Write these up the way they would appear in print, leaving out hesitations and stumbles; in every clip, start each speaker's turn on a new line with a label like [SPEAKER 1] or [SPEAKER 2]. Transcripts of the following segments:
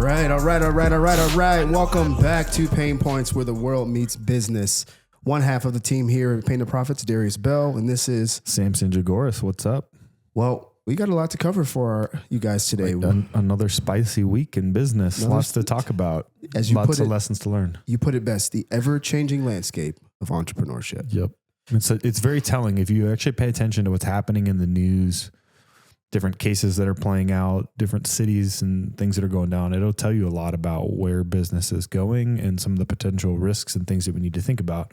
[SPEAKER 1] All right. Welcome back to Pain Points, where the world meets business. One half of the team here at Pain to Profits, Darius Bell, and this is
[SPEAKER 2] Samson Jagoras. What's up?
[SPEAKER 1] Well, we got a lot to cover for you guys today.
[SPEAKER 2] Another spicy week in business. Lots to talk about. Lots of lessons to learn.
[SPEAKER 1] You put it best, the ever-changing landscape of entrepreneurship.
[SPEAKER 2] Yep. It's very telling if you actually pay attention to what's happening in the news, different cases that are playing out, different cities and things that are going down. It'll tell you a lot about where business is going and some of the potential risks and things that we need to think about.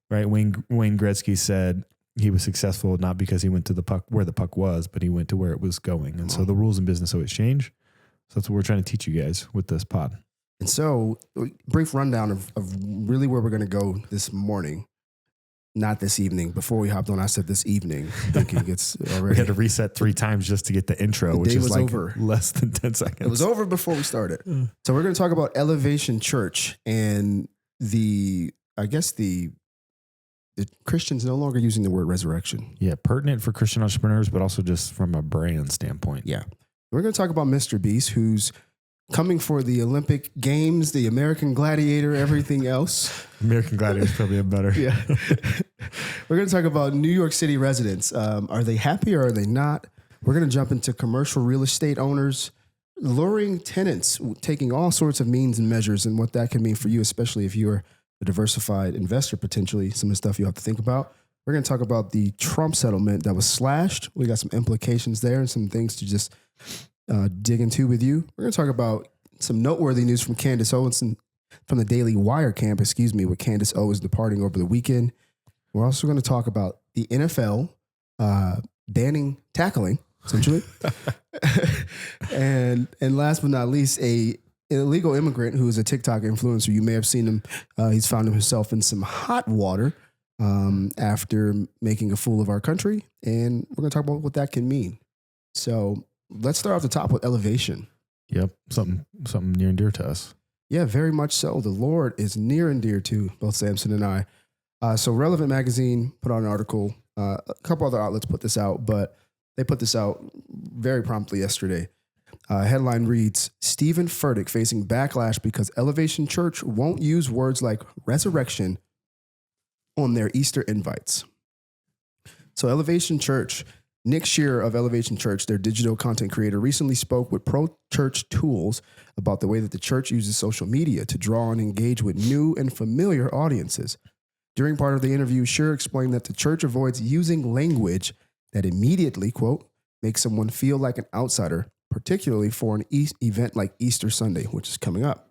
[SPEAKER 2] Right? Wayne Gretzky said he was successful not because he went to the puck where the puck was, but he went to where it was going. And so the rules in business always change. So that's what we're trying to teach you guys with this pod.
[SPEAKER 1] And so, brief rundown of really where we're going to go this morning. Not this evening. Before we hopped on, I said this evening. Thinking it's already.
[SPEAKER 2] We had to reset 3 times just to get the intro, which is like over. Less than 10 seconds.
[SPEAKER 1] It was over before we started. So we're going to talk about Elevation Church and the Christians no longer using the word resurrection.
[SPEAKER 2] Yeah, pertinent for Christian entrepreneurs, but also just from a brand standpoint.
[SPEAKER 1] Yeah. We're going to talk about Mr.Beast, who's coming for the Olympic Games, the American Gladiator, everything else.
[SPEAKER 2] American Gladiator is probably a better.
[SPEAKER 1] Yeah. We're going to talk about New York City residents. Are they happy or are they not? We're going to jump into commercial real estate owners, luring tenants, taking all sorts of means and measures and what that can mean for you, especially if you're a diversified investor, potentially some of the stuff you have to think about. We're going to talk about the Trump settlement that was slashed. We got some implications there and some things to just dig into with you. We're going to talk about some noteworthy news from Candace Owens from the Daily Wire camp, with Candace Owens departing over the weekend. We're also going to talk about the NFL banning tackling, essentially. and last but not least, an illegal immigrant who is a TikTok influencer. You may have seen him. He's found himself in some hot water after making a fool of our country. And we're going to talk about what that can mean. So let's start off the top with elevation.
[SPEAKER 2] Yep. Something near and dear to us.
[SPEAKER 1] Yeah, very much so. The Lord is near and dear to both Samson and I. So Relevant Magazine put out an article. A couple other outlets put this out, but they put this out very promptly yesterday. Headline reads, Stephen Furtick facing backlash because Elevation Church won't use words like resurrection on their Easter invites. So Elevation Church, Nick Shearer of Elevation Church, their digital content creator, recently spoke with Pro Church Tools about the way that the church uses social media to draw and engage with new and familiar audiences. During part of the interview, Shearer explained that the church avoids using language that immediately, quote, makes someone feel like an outsider, particularly for an event like Easter Sunday, which is coming up.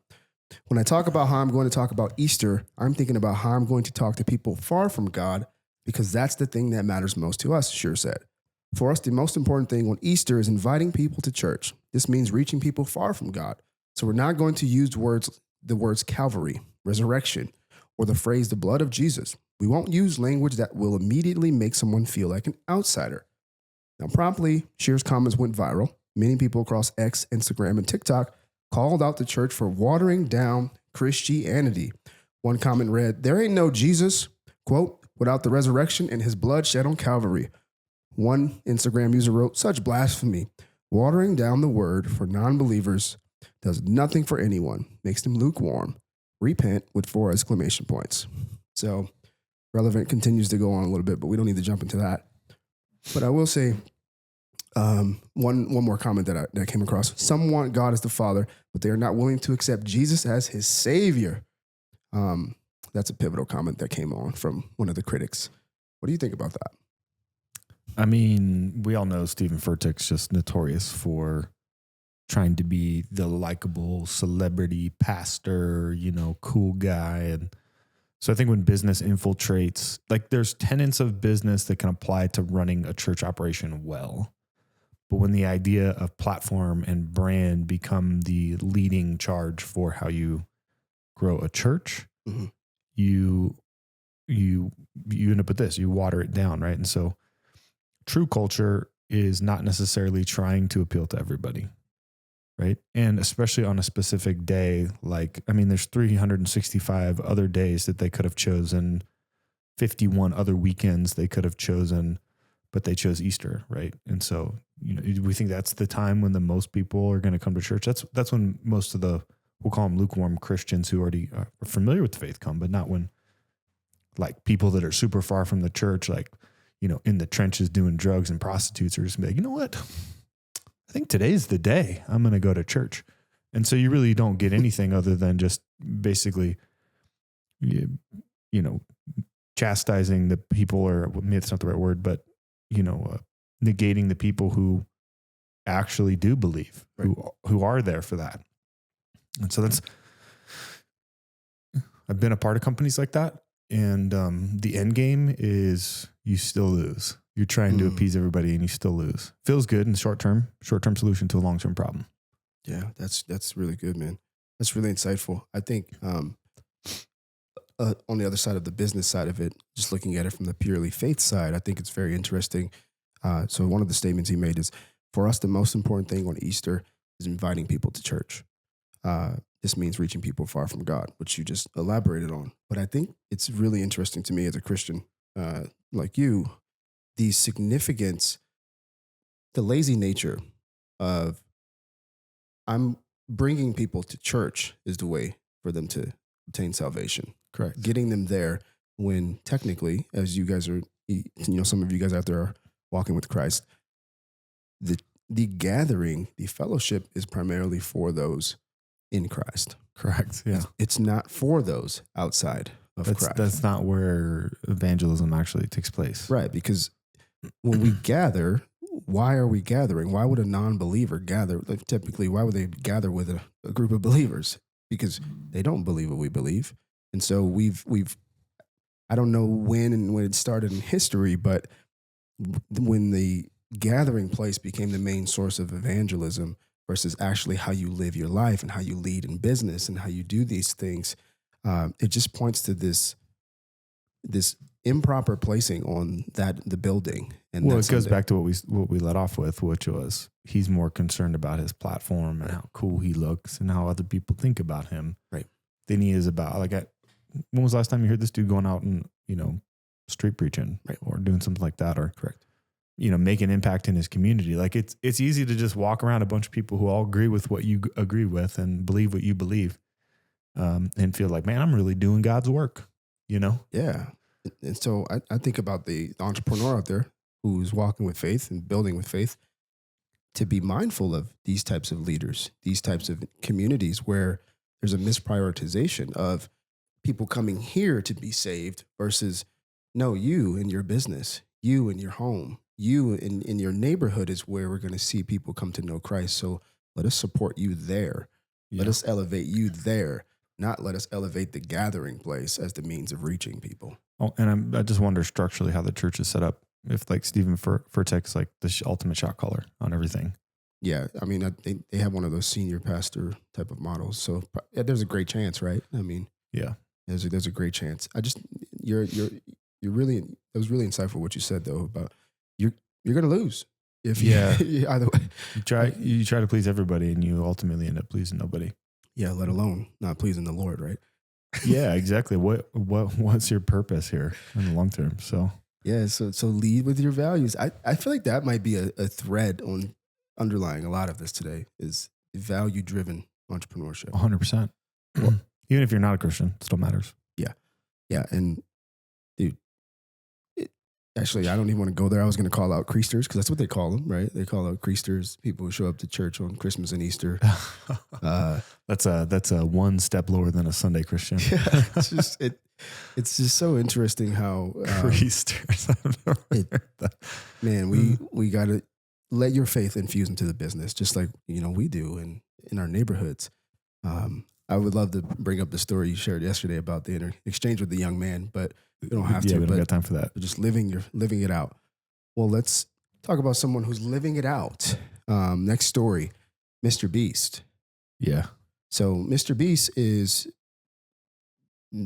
[SPEAKER 1] When I talk about how I'm going to talk about Easter, I'm thinking about how I'm going to talk to people far from God, because that's the thing that matters most to us, Shearer said. For us, the most important thing on Easter is inviting people to church. This means reaching people far from God. So we're not going to use the words Calvary, resurrection, or the phrase the blood of Jesus. We won't use language that will immediately make someone feel like an outsider. Now, promptly, Shearer's comments went viral. Many people across X, Instagram, and TikTok called out the church for watering down Christianity. One comment read, "There ain't no Jesus, quote, without the resurrection and his blood shed on Calvary." One Instagram user wrote, "Such blasphemy. Watering down the word for non-believers does nothing for anyone, makes them lukewarm. Repent," with 4 exclamation points. So Relevant continues to go on a little bit, but we don't need to jump into that. But I will say one more comment that I came across. Some want God as the Father, but they are not willing to accept Jesus as his Savior. That's a pivotal comment that came on from one of the critics. What do you think about that?
[SPEAKER 2] I mean, we all know Stephen Furtick's just notorious for trying to be the likable celebrity pastor, cool guy. And so I think when business infiltrates, like there's tenets of business that can apply to running a church operation well. But when the idea of platform and brand become the leading charge for how you grow a church, you end up with this, you water it down, right? And so true culture is not necessarily trying to appeal to everybody, right? And especially on a specific day, there's 365 other days that they could have chosen, 51 other weekends they could have chosen, but they chose Easter, right? And so we think that's the time when the most people are going to come to church. That's when most of we'll call them lukewarm Christians who already are familiar with the faith come, but not when like people that are super far from the church, like, in the trenches doing drugs and prostitutes are just like, you know what? I think today's the day I'm going to go to church. And so you really don't get anything other than just basically, chastising the people, or maybe that's not the right word, but, negating the people who actually do believe,
[SPEAKER 1] right,
[SPEAKER 2] who are there for that. And so I've been a part of companies like that. And the end game is you still lose. You're trying to appease everybody and you still lose. Feels good in the short term solution to a long-term problem.
[SPEAKER 1] Yeah, that's really good, man. That's really insightful. I think on the other side of the business side of it, just looking at it from the purely faith side, I think it's very interesting. So one of the statements he made is, for us, the most important thing on Easter is inviting people to church. This means reaching people far from God, which you just elaborated on. But I think it's really interesting to me as a Christian like you, the significance, the lazy nature of I'm bringing people to church is the way for them to obtain salvation.
[SPEAKER 2] Correct.
[SPEAKER 1] Getting them there when technically, as you guys are, some of you guys out there are walking with Christ, the gathering, the fellowship is primarily for those in Christ.
[SPEAKER 2] Correct. Yeah.
[SPEAKER 1] It's not for those outside of Christ.
[SPEAKER 2] That's not where evangelism actually takes place.
[SPEAKER 1] Right. Because when we gather, why are we gathering? Why would a non-believer gather? Like, typically, why would they gather with a group of believers? Because they don't believe what we believe. And so we've I don't know when it started in history, but when the gathering place became the main source of evangelism versus actually how you live your life and how you lead in business and how you do these things, it just points to this improper placing on the building. And
[SPEAKER 2] well, it goes back to what we let off with, which was he's more concerned about his platform and how cool he looks and how other people think about him,
[SPEAKER 1] right,
[SPEAKER 2] than he is about when was the last time you heard this dude going out and street preaching,
[SPEAKER 1] right,
[SPEAKER 2] or doing something like that, or
[SPEAKER 1] correct,
[SPEAKER 2] make an impact in his community? Like it's easy to just walk around a bunch of people who all agree with what you agree with and believe what you believe, and feel like, man, I'm really doing God's work.
[SPEAKER 1] Yeah. And so I think about the entrepreneur out there who's walking with faith and building with faith, to be mindful of these types of leaders, these types of communities where there's a misprioritization of people coming here to be saved versus, no, you and your business, you and your home, you in your neighborhood is where we're going to see people come to know Christ. So let us support you there. Yeah. Let us elevate you there. Not let us elevate the gathering place as the means of reaching people.
[SPEAKER 2] Oh, and I just wonder structurally how the church is set up. If like Stephen Furtick's like the ultimate shot caller on everything.
[SPEAKER 1] Yeah, I mean, they have one of those senior pastor type of models. So there's a great chance, right? I mean,
[SPEAKER 2] yeah,
[SPEAKER 1] there's a great chance. You're really, it was really insightful what you said though about you're gonna lose if either way.
[SPEAKER 2] You try to please everybody and you ultimately end up pleasing nobody.
[SPEAKER 1] Yeah, let alone not pleasing the Lord, right?
[SPEAKER 2] Yeah, exactly. What's your purpose here in the long term? So
[SPEAKER 1] yeah, so lead with your values. I feel like that might be a thread on underlying a lot of this today is value driven entrepreneurship.
[SPEAKER 2] 100%. Well, even if you're not a Christian, it still matters.
[SPEAKER 1] Yeah, and dude, actually, I don't even want to go there. I was going to call out creasters because that's what they call them, right? They call out creasters, people who show up to church on Christmas and Easter.
[SPEAKER 2] That's a one step lower than a Sunday Christian.
[SPEAKER 1] Yeah, it's just so interesting how
[SPEAKER 2] creasters.
[SPEAKER 1] Man, we got to let your faith infuse into the business, just like we do in our neighborhoods. I would love to bring up the story you shared yesterday about the exchange with the young man, but we don't have to.
[SPEAKER 2] We don't got time for that.
[SPEAKER 1] Just living it out. Well, let's talk about someone who's living it out. Next story, Mr.Beast.
[SPEAKER 2] Yeah.
[SPEAKER 1] So Mr.Beast is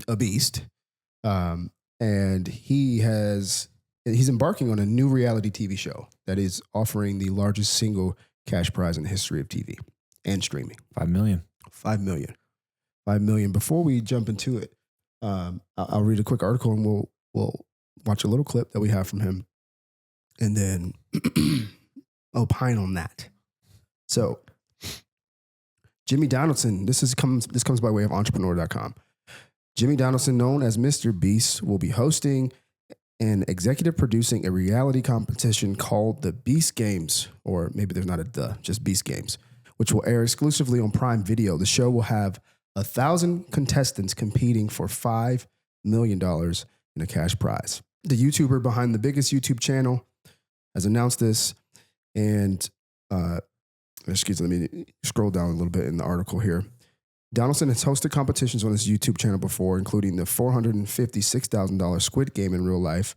[SPEAKER 1] a beast, and he's embarking on a new reality TV show that is offering the largest single cash prize in the history of TV and streaming.
[SPEAKER 2] $5 million.
[SPEAKER 1] $5 million. Before we jump into it, I'll read a quick article and we'll watch a little clip that we have from him, and then opine on that. So Jimmy Donaldson, this comes by way of entrepreneur.com. Jimmy Donaldson, known as Mr.Beast, will be hosting and executive producing a reality competition called the Beast Games, or maybe there's not just Beast Games, which will air exclusively on Prime Video. The show will have 1,000 contestants competing for $5 million in a cash prize. The YouTuber behind the biggest YouTube channel has announced this, and let me scroll down a little bit in the article here. Donaldson has hosted competitions on his YouTube channel before, including the $456,000 Squid Game in Real Life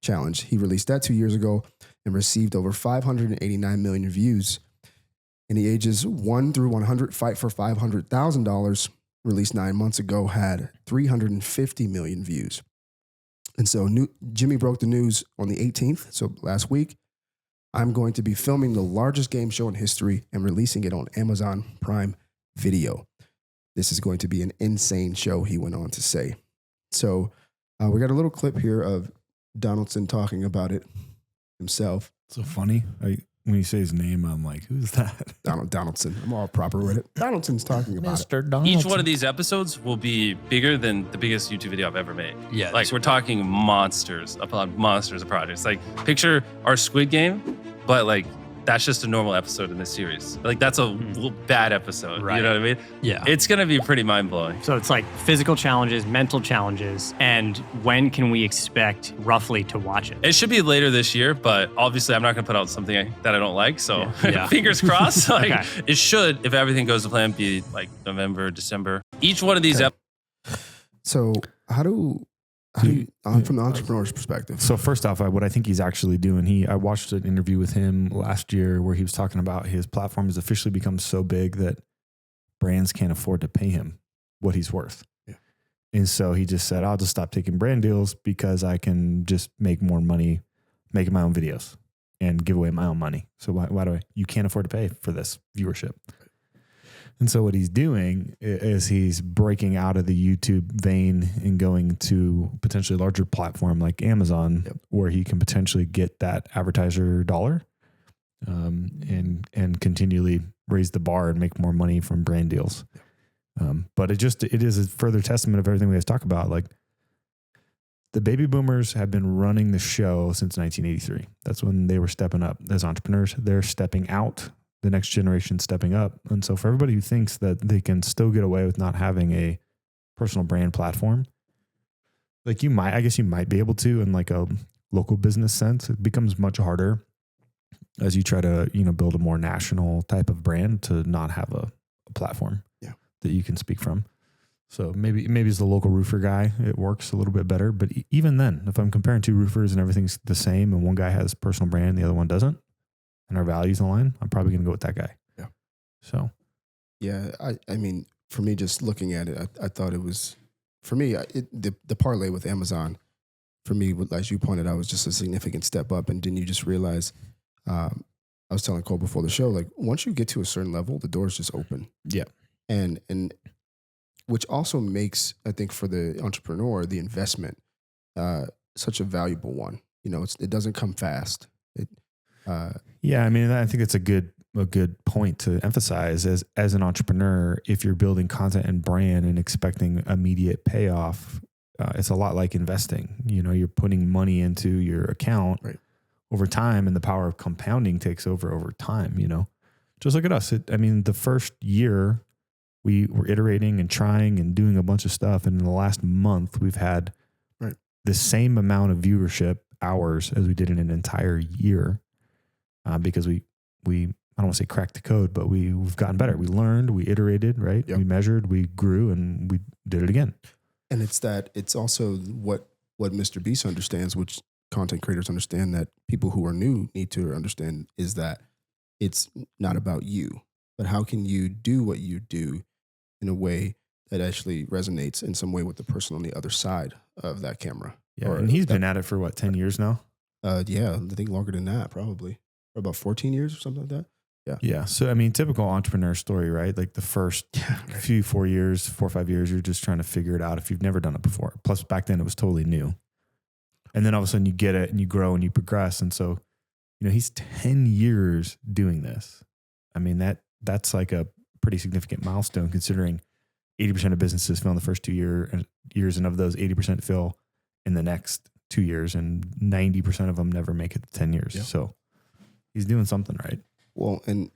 [SPEAKER 1] challenge. He released that 2 years ago and received over 589 million views. And the ages 1 through 100 Fight for $500,000, released 9 months ago, had 350 million views. And so Jimmy broke the news on the 18th, so last week. I'm going to be filming the largest game show in history and releasing it on Amazon Prime Video. This is going to be an insane show, he went on to say. So we got a little clip here of Donaldson talking about it himself.
[SPEAKER 2] So funny. When you say his name, I'm like, who's that?
[SPEAKER 1] Donaldson. I'm all proper with it. Donaldson's talking about
[SPEAKER 2] Mr.
[SPEAKER 1] it.
[SPEAKER 2] Donaldson.
[SPEAKER 3] Each one of these episodes will be bigger than the biggest YouTube video I've ever made.
[SPEAKER 4] Yeah.
[SPEAKER 3] Like we're talking monsters of projects. Like picture our Squid Game, but like that's just a normal episode in this series. Like that's a bad episode.
[SPEAKER 4] Right.
[SPEAKER 3] You know what I mean?
[SPEAKER 4] Yeah.
[SPEAKER 3] It's going to be pretty mind blowing.
[SPEAKER 4] So it's like physical challenges, mental challenges, and when can we expect roughly to watch it?
[SPEAKER 3] It should be later this year, but obviously I'm not going to put out something that I don't like. So
[SPEAKER 4] Yeah.
[SPEAKER 3] fingers crossed. Like
[SPEAKER 4] Okay.
[SPEAKER 3] it should, if everything goes to plan, be like November, December. Each one of these
[SPEAKER 1] So how do you, from the entrepreneur's perspective?
[SPEAKER 2] So first off, what I think he's actually doing, I watched an interview with him last year where he was talking about his platform has officially become so big that brands can't afford to pay him what he's worth.
[SPEAKER 1] Yeah.
[SPEAKER 2] And so he just said, I'll just stop taking brand deals because I can just make more money making my own videos and give away my own money. So why you can't afford to pay for this viewership. And so what he's doing is he's breaking out of the YouTube vein and going to potentially a larger platform like Amazon, where he can potentially get that advertiser dollar and continually raise the bar and make more money from brand deals. But it is a further testament of everything we guys talk about. Like the baby boomers have been running the show since 1983. That's when they were stepping up as entrepreneurs. They're stepping out. The next generation stepping up. And so for everybody who thinks that they can still get away with not having a personal brand platform, like I guess you might be able to in like a local business sense. It becomes much harder as you try to, build a more national type of brand to not have a platform that you can speak from. So maybe as the local roofer guy, it works a little bit better. But even then, if I'm comparing two roofers and everything's the same and one guy has personal brand and the other one doesn't, and our values align, I'm probably going to go with that guy.
[SPEAKER 1] Yeah.
[SPEAKER 2] So.
[SPEAKER 1] Yeah. I mean, for me, just looking at it, I thought it was, for me, the parlay with Amazon, for me, as you pointed out, was just a significant step up. And didn't you just realize, I was telling Cole before the show, like once you get to a certain level, the doors just open.
[SPEAKER 2] Yeah.
[SPEAKER 1] And which also makes, I think, for the entrepreneur, the investment, such a valuable one. It doesn't come fast.
[SPEAKER 2] Yeah, I mean, I think it's a good point to emphasize as an entrepreneur. If you're building content and brand and expecting immediate payoff, it's a lot like investing. You're putting money into your account over time, and the power of compounding takes over time. Just look at us. The first year we were iterating and trying and doing a bunch of stuff, and in the last month we've had the same amount of viewership hours as we did in an entire year. Because we I don't want to say cracked the code, but we've gotten better. We learned, we iterated, right?
[SPEAKER 1] Yep.
[SPEAKER 2] We measured, we grew, and we did it again.
[SPEAKER 1] And it's also what Mr.Beast understands, which content creators understand, that people who are new need to understand, is that it's not about you, but how can you do what you do in a way that actually resonates in some way with the person on the other side of that camera.
[SPEAKER 2] Yeah, and he's been at it for 10 years now?
[SPEAKER 1] Yeah, I think longer than that, probably. Or about 14 years or something like that. Yeah.
[SPEAKER 2] Yeah. So, typical entrepreneur story, right? Like the first 4 or 5 years, you're just trying to figure it out if you've never done it before. Plus, back then it was totally new. And then all of a sudden you get it and you grow and you progress. And so he's 10 years doing this. I mean, that's like a pretty significant milestone considering 80% of businesses fail in the first 2 years, and of those 80% fail in the next 2 years, and 90% of them never make it to 10 years. Yep. So he's doing something right.
[SPEAKER 1] Well, and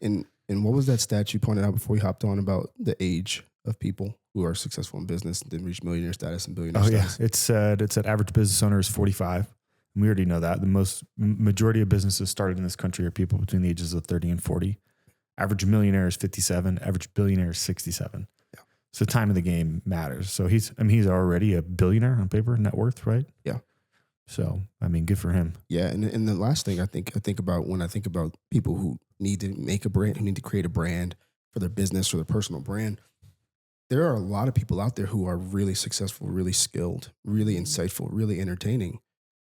[SPEAKER 1] what was that stat you pointed out before you hopped on about the age of people who are successful in business and then reach millionaire status and billionaire status?
[SPEAKER 2] Yeah. It said average business owner is 45. And we already know that. The majority of businesses started in this country are people between the ages of 30 and 40. Average millionaire is 57. Average billionaire is 67. Yeah. So time of the game matters. So he's already a billionaire on paper, net worth, right?
[SPEAKER 1] Yeah.
[SPEAKER 2] So, good for him.
[SPEAKER 1] Yeah. And the last thing I think about when I think about people who need to make a brand, who need to create a brand for their business or their personal brand, there are a lot of people out there who are really successful, really skilled, really insightful, really entertaining.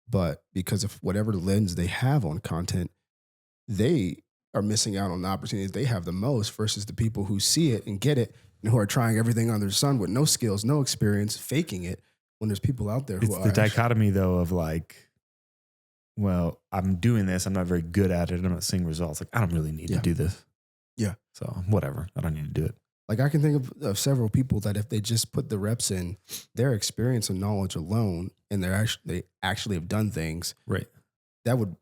[SPEAKER 1] But because of whatever lens they have on content, they are missing out on the opportunities they have the most versus the people who see it and get it and who are trying everything under the sun with no skills, no experience, faking it. When there's people out there who
[SPEAKER 2] it's the dichotomy though of like, well, I'm doing this. I'm not very good at it. I'm not seeing results. Like, I don't really need to do this.
[SPEAKER 1] Yeah.
[SPEAKER 2] So whatever. I don't need to do it.
[SPEAKER 1] Like I can think of several people that if they just put the reps in, their experience and knowledge alone, and they actually have done things,
[SPEAKER 2] right,
[SPEAKER 1] that would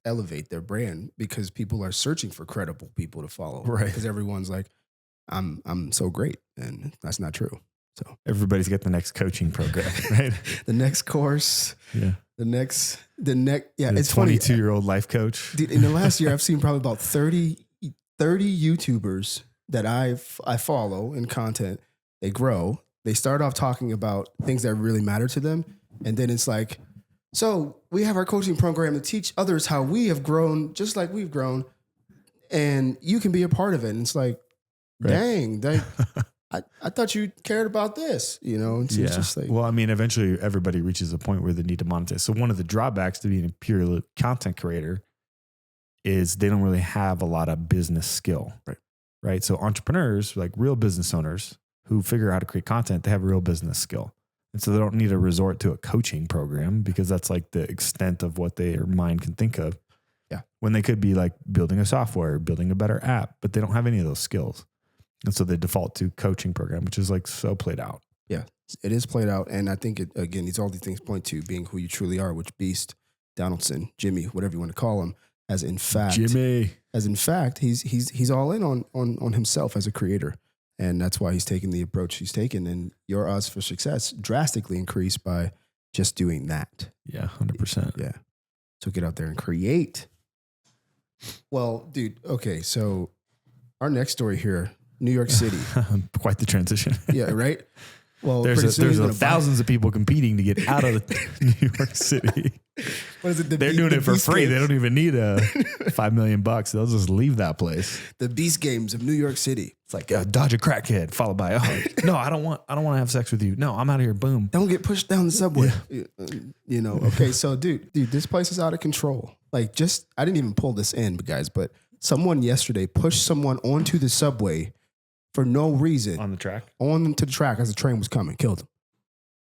[SPEAKER 1] elevate their brand because people are searching for credible people to follow.
[SPEAKER 2] Right.
[SPEAKER 1] Because everyone's like, I'm so great. And that's not true. So
[SPEAKER 2] everybody's got the next coaching program, right?
[SPEAKER 1] The next course.
[SPEAKER 2] Yeah.
[SPEAKER 1] The next, yeah.
[SPEAKER 2] The
[SPEAKER 1] it's
[SPEAKER 2] 22-year-old life coach.
[SPEAKER 1] Dude, in the last year, I've seen probably about 30 YouTubers that I follow in content. They grow. They start off talking about things that really matter to them. And then it's like, so we have our coaching program to teach others how we have grown just like we've grown. And you can be a part of it. And it's like, dang, I thought you cared about this, It's just like,
[SPEAKER 2] well, eventually everybody reaches a point where they need to monetize. So one of the drawbacks to being a pure content creator is they don't really have a lot of business skill. Right. So entrepreneurs, like real business owners who figure out how to create content, they have real business skill. And so they don't need to resort to a coaching program because that's like the extent of what their mind can think of.
[SPEAKER 1] Yeah.
[SPEAKER 2] When they could be like building a software, building a better app, but they don't have any of those skills. And so they default to coaching program, which is like so played out.
[SPEAKER 1] Yeah, it is played out. And I think, all these things point to being who you truly are, which Beast, Donaldson, Jimmy, whatever you want to call him, as in fact, he's all in on himself as a creator. And that's why he's taking the approach he's taken. And your odds for success drastically increase by just doing that.
[SPEAKER 2] Yeah, 100%.
[SPEAKER 1] Yeah. So get out there and create. Well, dude, okay. So our next story here, New York City.
[SPEAKER 2] Quite the transition.
[SPEAKER 1] Yeah, right? Well,
[SPEAKER 2] there's thousands of people competing to get out of New York City.
[SPEAKER 1] What is it?
[SPEAKER 2] They're doing it for free. Games. They don't even need $5 million. They'll just leave that place.
[SPEAKER 1] The Beast Games of New York City.
[SPEAKER 2] It's like dodge a crackhead followed by no, I don't want to have sex with you. No, I'm out of here. Boom.
[SPEAKER 1] Don't get pushed down the subway. Yeah. Okay, so dude, this place is out of control. Like, I didn't even pull this in, guys, but someone yesterday pushed someone onto the subway for no reason.
[SPEAKER 2] On the track?
[SPEAKER 1] Onto the track as the train was coming. Killed him.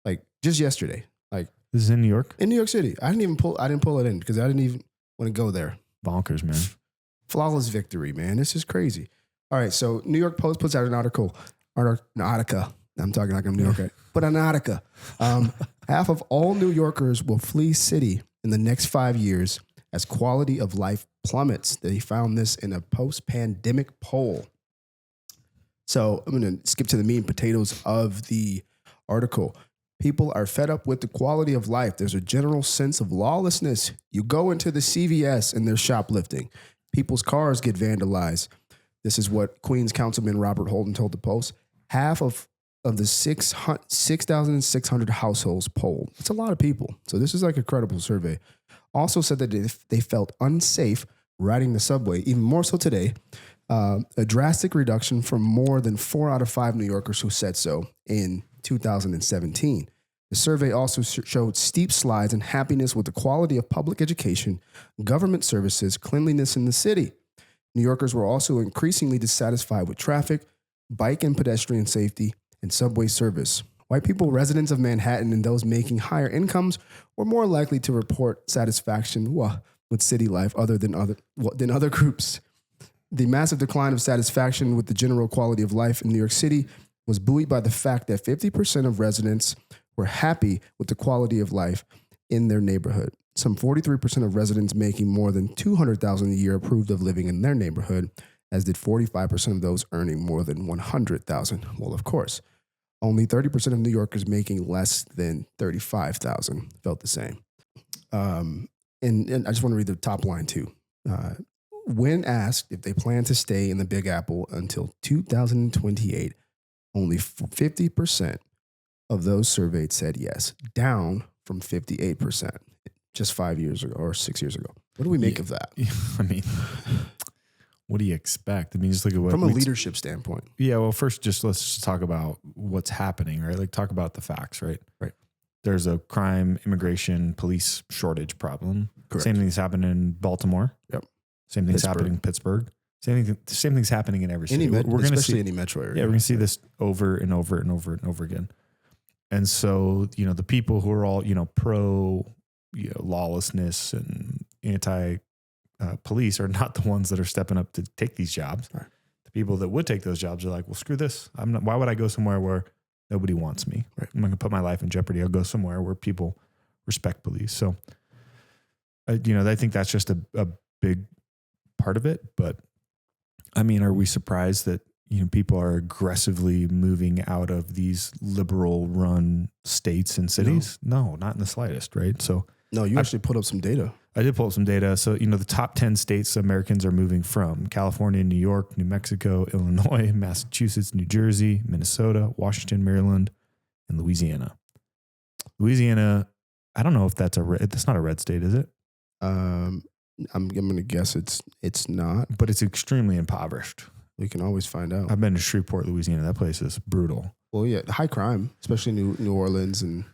[SPEAKER 1] Like, just yesterday. Like,
[SPEAKER 2] this is in New York?
[SPEAKER 1] In New York City. I didn't pull it in because I didn't even want to go there.
[SPEAKER 2] Bonkers, man.
[SPEAKER 1] Flawless victory, man. This is crazy. All right, so New York Post puts out an article. I'm talking like I'm New Yorker. But an article. Half of all New Yorkers will flee city in the next 5 years as quality of life plummets. They found this in a post-pandemic poll. So I'm going to skip to the meat and potatoes of the article. People are fed up with the quality of life. There's a general sense of lawlessness. You go into the CVS and there's shoplifting. People's cars get vandalized. This is what Queens Councilman Robert Holden told the Post. Half of the 6,600 households polled. It's a lot of people. So this is like a credible survey. Also said that if they felt unsafe riding the subway, even more so today, a drastic reduction from more than 4 out of 5 New Yorkers who said so in 2017. The survey also showed steep slides in happiness with the quality of public education, government services, cleanliness in the city. New Yorkers were also increasingly dissatisfied with traffic, bike and pedestrian safety, and subway service. White people, residents of Manhattan, and those making higher incomes were more likely to report satisfaction with city life than other groups. The massive decline of satisfaction with the general quality of life in New York City was buoyed by the fact that 50% of residents were happy with the quality of life in their neighborhood. Some 43% of residents making more than $200,000 a year approved of living in their neighborhood, as did 45% of those earning more than $100,000. Well, of course, only 30% of New Yorkers making less than $35,000 felt the same. And I just want to read the top line too. When asked if they plan to stay in the Big Apple until 2028, only 50% of those surveyed said yes, down from 58% just 5 years ago or 6 years ago. What do we make of that?
[SPEAKER 2] I mean, what do you expect? I mean, just look at what
[SPEAKER 1] from a leadership standpoint.
[SPEAKER 2] Yeah. Well, first, let's just talk about what's happening, right? Like talk about the facts, right?
[SPEAKER 1] Right.
[SPEAKER 2] There's a crime, immigration, police shortage problem.
[SPEAKER 1] Correct.
[SPEAKER 2] Same thing's happening in Baltimore.
[SPEAKER 1] Yep.
[SPEAKER 2] Same thing's happening in Pittsburgh. Same thing's happening in every city.
[SPEAKER 1] We're going to see any metro area.
[SPEAKER 2] Yeah, we're going to see this over and over and over and over again. And so, the people who are all, pro, lawlessness and anti police are not the ones that are stepping up to take these jobs.
[SPEAKER 1] Right.
[SPEAKER 2] The people that would take those jobs are like, well, screw this. Why would I go somewhere where nobody wants me?
[SPEAKER 1] Right.
[SPEAKER 2] I'm not going to put my life in jeopardy. I'll go somewhere where people respect police. So, I think that's just a big part of it. But I mean, are we surprised that, people are aggressively moving out of these liberal run states and cities? No, not in the slightest. Right. So
[SPEAKER 1] no, you actually put up some data.
[SPEAKER 2] I did pull up some data. So, the top 10 states Americans are moving from: California, New York, New Mexico, Illinois, Massachusetts, New Jersey, Minnesota, Washington, Maryland, and Louisiana. Louisiana, I don't know if that's that's not a red state, is it?
[SPEAKER 1] I'm going to guess it's not,
[SPEAKER 2] but it's extremely impoverished.
[SPEAKER 1] We can always find out.
[SPEAKER 2] I've been to Shreveport, Louisiana. That place is brutal.
[SPEAKER 1] Well, yeah, high crime, especially New Orleans and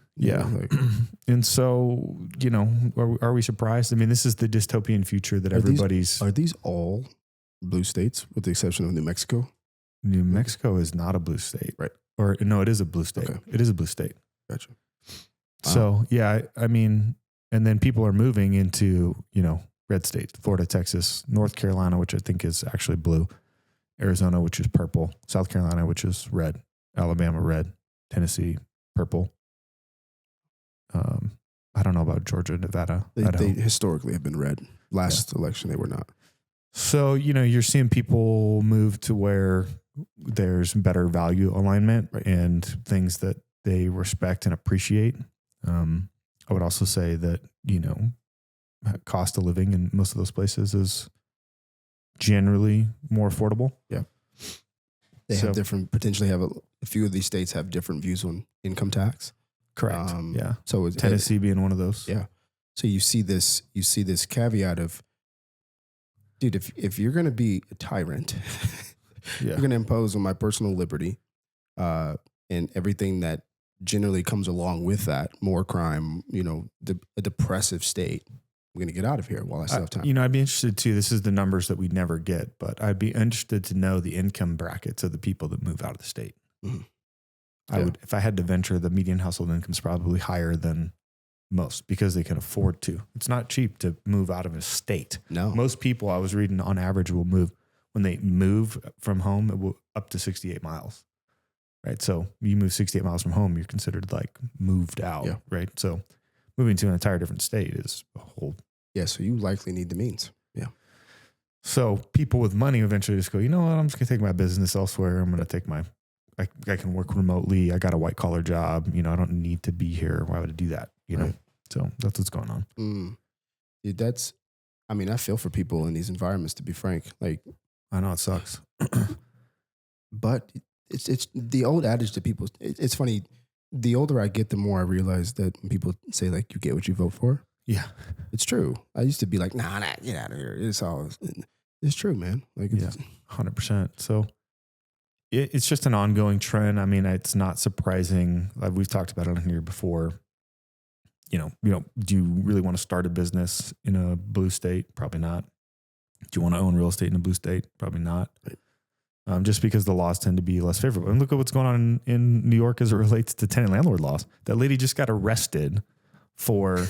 [SPEAKER 2] and so are we surprised? I mean, this is the dystopian future that everybody's.
[SPEAKER 1] Are these all blue states, with the exception of New Mexico?
[SPEAKER 2] New Mexico is not a blue state,
[SPEAKER 1] right?
[SPEAKER 2] Or no, it is a blue state. Okay. It is a blue state.
[SPEAKER 1] Gotcha.
[SPEAKER 2] So yeah, I mean, and then people are moving into red states: Florida, Texas, North Carolina, which I think is actually blue. Arizona, which is purple, South Carolina, which is red, Alabama, red, Tennessee, purple. I don't know about Georgia, Nevada.
[SPEAKER 1] They historically have been red. Last election, they were not.
[SPEAKER 2] So, you're seeing people move to where there's better value alignment and things that they respect and appreciate. I would also say that, cost of living in most of those places is generally more affordable.
[SPEAKER 1] Yeah. They have potentially have a few of these states have different views on income tax.
[SPEAKER 2] Correct. Yeah.
[SPEAKER 1] So
[SPEAKER 2] Tennessee being one of those.
[SPEAKER 1] Yeah. So you see this caveat of, dude, if you're going to be a tyrant, you're going to impose on my personal liberty, and everything that generally comes along with that, more crime, a depressive state. I'm going to get out of here while I still have time.
[SPEAKER 2] I'd be interested too. This is the numbers that we'd never get, but I'd be interested to know the income brackets of the people that move out of the state. Mm-hmm. I would, if I had to venture, the median household income is probably higher than most because they can afford to. It's not cheap to move out of a state.
[SPEAKER 1] No.
[SPEAKER 2] Most people I was reading on average will move, when they move from home, it will up to 68 miles. Right. So you move 68 miles from home, you're considered like moved out.
[SPEAKER 1] Yeah.
[SPEAKER 2] Right. So moving to an entire different state is a whole.
[SPEAKER 1] Yeah. So you likely need the means. Yeah.
[SPEAKER 2] So people with money eventually just go, you know what? I'm just going to take my business elsewhere. I'm going to take I can work remotely. I got a white collar job. I don't need to be here. Why would I do that? Right. So that's what's going on.
[SPEAKER 1] Dude, I feel for people in these environments, to be frank. Like,
[SPEAKER 2] I know it sucks,
[SPEAKER 1] but it's the old adage to people. It's funny. The older I get, the more I realize that when people say like, you get what you vote for.
[SPEAKER 2] Yeah,
[SPEAKER 1] it's true. I used to be like, nah, get out of here. It's true, man. Like,
[SPEAKER 2] 100%. So it's just an ongoing trend. I mean, it's not surprising. We've talked about it on here before. Do you really want to start a business in a blue state? Probably not. Do you want to own real estate in a blue state? Probably not. Right. Just because the laws tend to be less favorable. And look at what's going on in New York as it relates to tenant landlord laws. That lady just got arrested for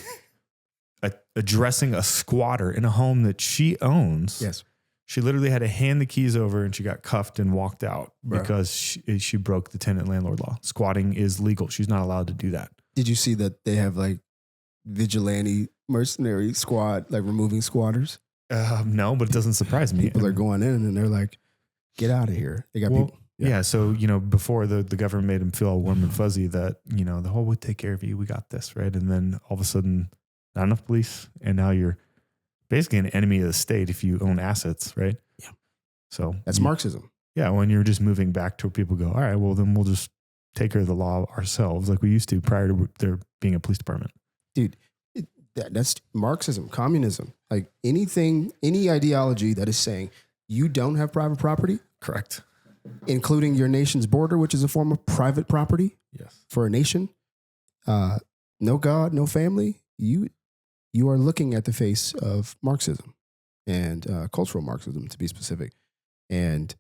[SPEAKER 2] addressing a squatter in a home that she owns.
[SPEAKER 1] Yes.
[SPEAKER 2] She literally had to hand the keys over and she got cuffed and walked out because she broke the tenant landlord law. Squatting is legal. She's not allowed to do that.
[SPEAKER 1] Did you see that they have like vigilante mercenary squad, like removing squatters?
[SPEAKER 2] No, but it doesn't surprise me.
[SPEAKER 1] People are going in and they're like, get out of here. They got people.
[SPEAKER 2] Yeah. So, before the government made them feel all warm and fuzzy that, the whole would take care of you. We got this. Right. And then all of a sudden, not enough police. And now you're basically an enemy of the state if you own assets. Right.
[SPEAKER 1] Yeah.
[SPEAKER 2] So
[SPEAKER 1] that's Marxism.
[SPEAKER 2] Yeah. When you're just moving back to where people go, all right, well, then we'll just take care of the law ourselves like we used to prior to there being a police department.
[SPEAKER 1] Dude, that's Marxism, communism, like any ideology that is saying you don't have private property.
[SPEAKER 2] Correct.
[SPEAKER 1] Including your nation's border, which is a form of private property.
[SPEAKER 2] Yes.
[SPEAKER 1] For a nation. No God, no family. You are looking at the face of Marxism and cultural Marxism, to be specific. And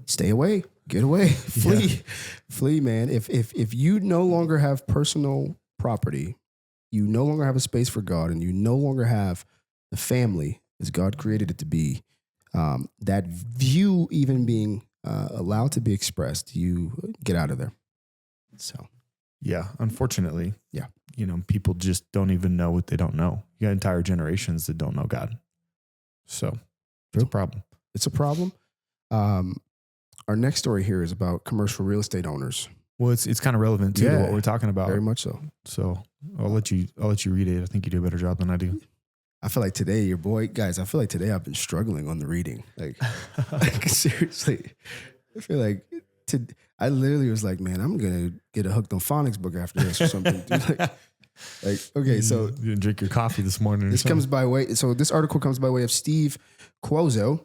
[SPEAKER 1] stay away, get away, flee, man. If you no longer have personal property, you no longer have a space for God, and you no longer have the family as God created it to be, that view even being allowed to be expressed, you get out of there. So,
[SPEAKER 2] yeah, unfortunately,
[SPEAKER 1] yeah,
[SPEAKER 2] people just don't even know what they don't know. You got entire generations that don't know God. So it's a problem.
[SPEAKER 1] It's a problem. Our next story here is about commercial real estate owners.
[SPEAKER 2] Well, it's kind of relevant too to what we're talking about.
[SPEAKER 1] Very much so.
[SPEAKER 2] So I'll let you read it. I think you do a better job than I do.
[SPEAKER 1] I feel like today, I feel like today I've been struggling on the reading. Like seriously, I feel like I literally was like, man, I'm going to get a Hooked on Phonics book after this or something. Dude, okay, so
[SPEAKER 2] you didn't drink your coffee this morning.
[SPEAKER 1] This article comes by way of Steve Quozo,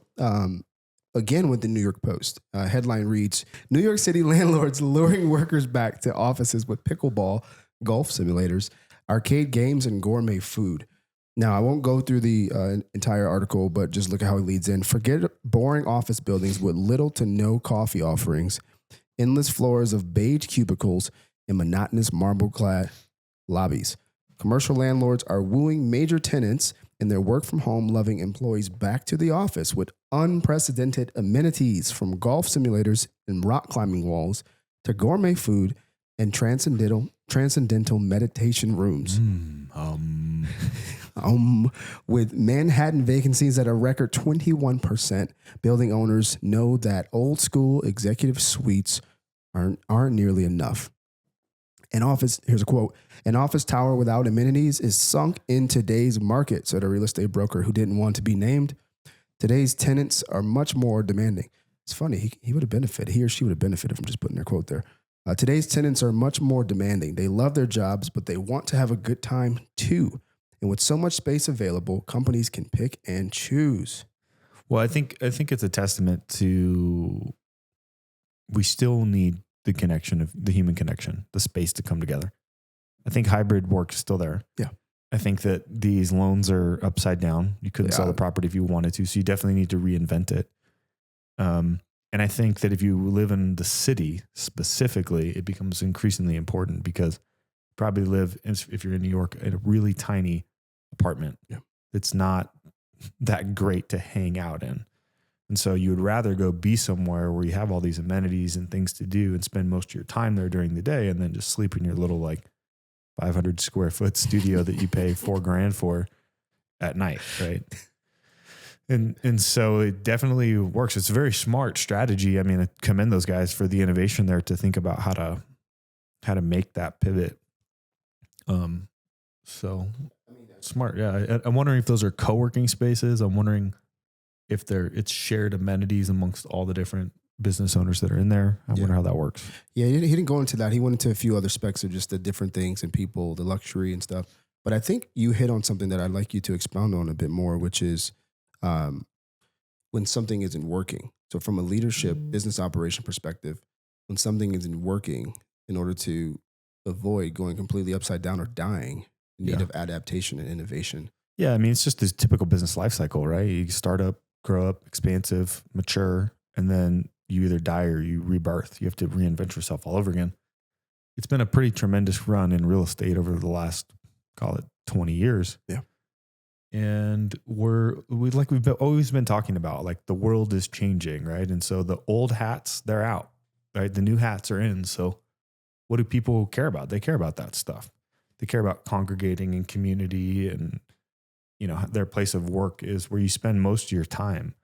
[SPEAKER 1] again with the New York Post. Headline reads, New York City landlords luring workers back to offices with pickleball, golf simulators, arcade games, and gourmet food. Now, I won't go through the entire article, but just look at how it leads in. Forget boring office buildings with little to no coffee offerings, endless floors of beige cubicles, and monotonous marble-clad lobbies. Commercial landlords are wooing major tenants and their work-from-home loving employees back to the office with unprecedented amenities, from golf simulators and rock climbing walls to gourmet food and transcendental meditation rooms. With Manhattan vacancies at a record 21%, building owners know that old school executive suites aren't nearly enough. Here's a quote, an office tower without amenities is sunk in today's market, said a real estate broker who didn't want to be named. Today's tenants are much more demanding. It's funny, he or she would have benefited from just putting their quote there. Today's tenants are much more demanding. They love their jobs, but they want to have a good time too. And with so much space available, companies can pick and choose.
[SPEAKER 2] Well, I think it's a testament to we still need the connection of the human connection, the space to come together. I think hybrid work is still there.
[SPEAKER 1] Yeah.
[SPEAKER 2] I think that these loans are upside down. You couldn't sell the property if you wanted to, so you definitely need to reinvent it. And I think that if you live in the city specifically, it becomes increasingly important because you probably live, if you're in New York, in a really tiny apartment.
[SPEAKER 1] Yeah.
[SPEAKER 2] It's not that great to hang out in. And so you would rather go be somewhere where you have all these amenities and things to do and spend most of your time there during the day and then just sleep in your little 500 square foot studio that you pay $4,000 for at night. Right. And so it definitely works. It's a very smart strategy. I mean, I commend those guys for the innovation there to think about how to make that pivot. So smart. Yeah. I'm wondering if those are co-working spaces. I'm wondering if it's shared amenities amongst all the different business owners that are in there. I wonder how that works. Yeah.
[SPEAKER 1] He didn't go into that. He went into a few other specs of just the different things and people, the luxury and stuff. But I think you hit on something that I'd like you to expound on a bit more, which is, when something isn't working. So from a leadership business operation perspective, when something isn't working, in order to avoid going completely upside down or dying, in need of adaptation and innovation.
[SPEAKER 2] Yeah. I mean, it's just this typical business life cycle, right? You start up, grow up, expansive, mature, and then you either die or you rebirth. You have to reinvent yourself all over again. It's been a pretty tremendous run in real estate over the last, call it 20 years.
[SPEAKER 1] Yeah.
[SPEAKER 2] And we've always been talking about, like, the world is changing, right? And so the old hats, they're out, right? The new hats are in. So what do people care about? They care about that stuff. They care about congregating in community, and, you know, their place of work is where you spend most of your time,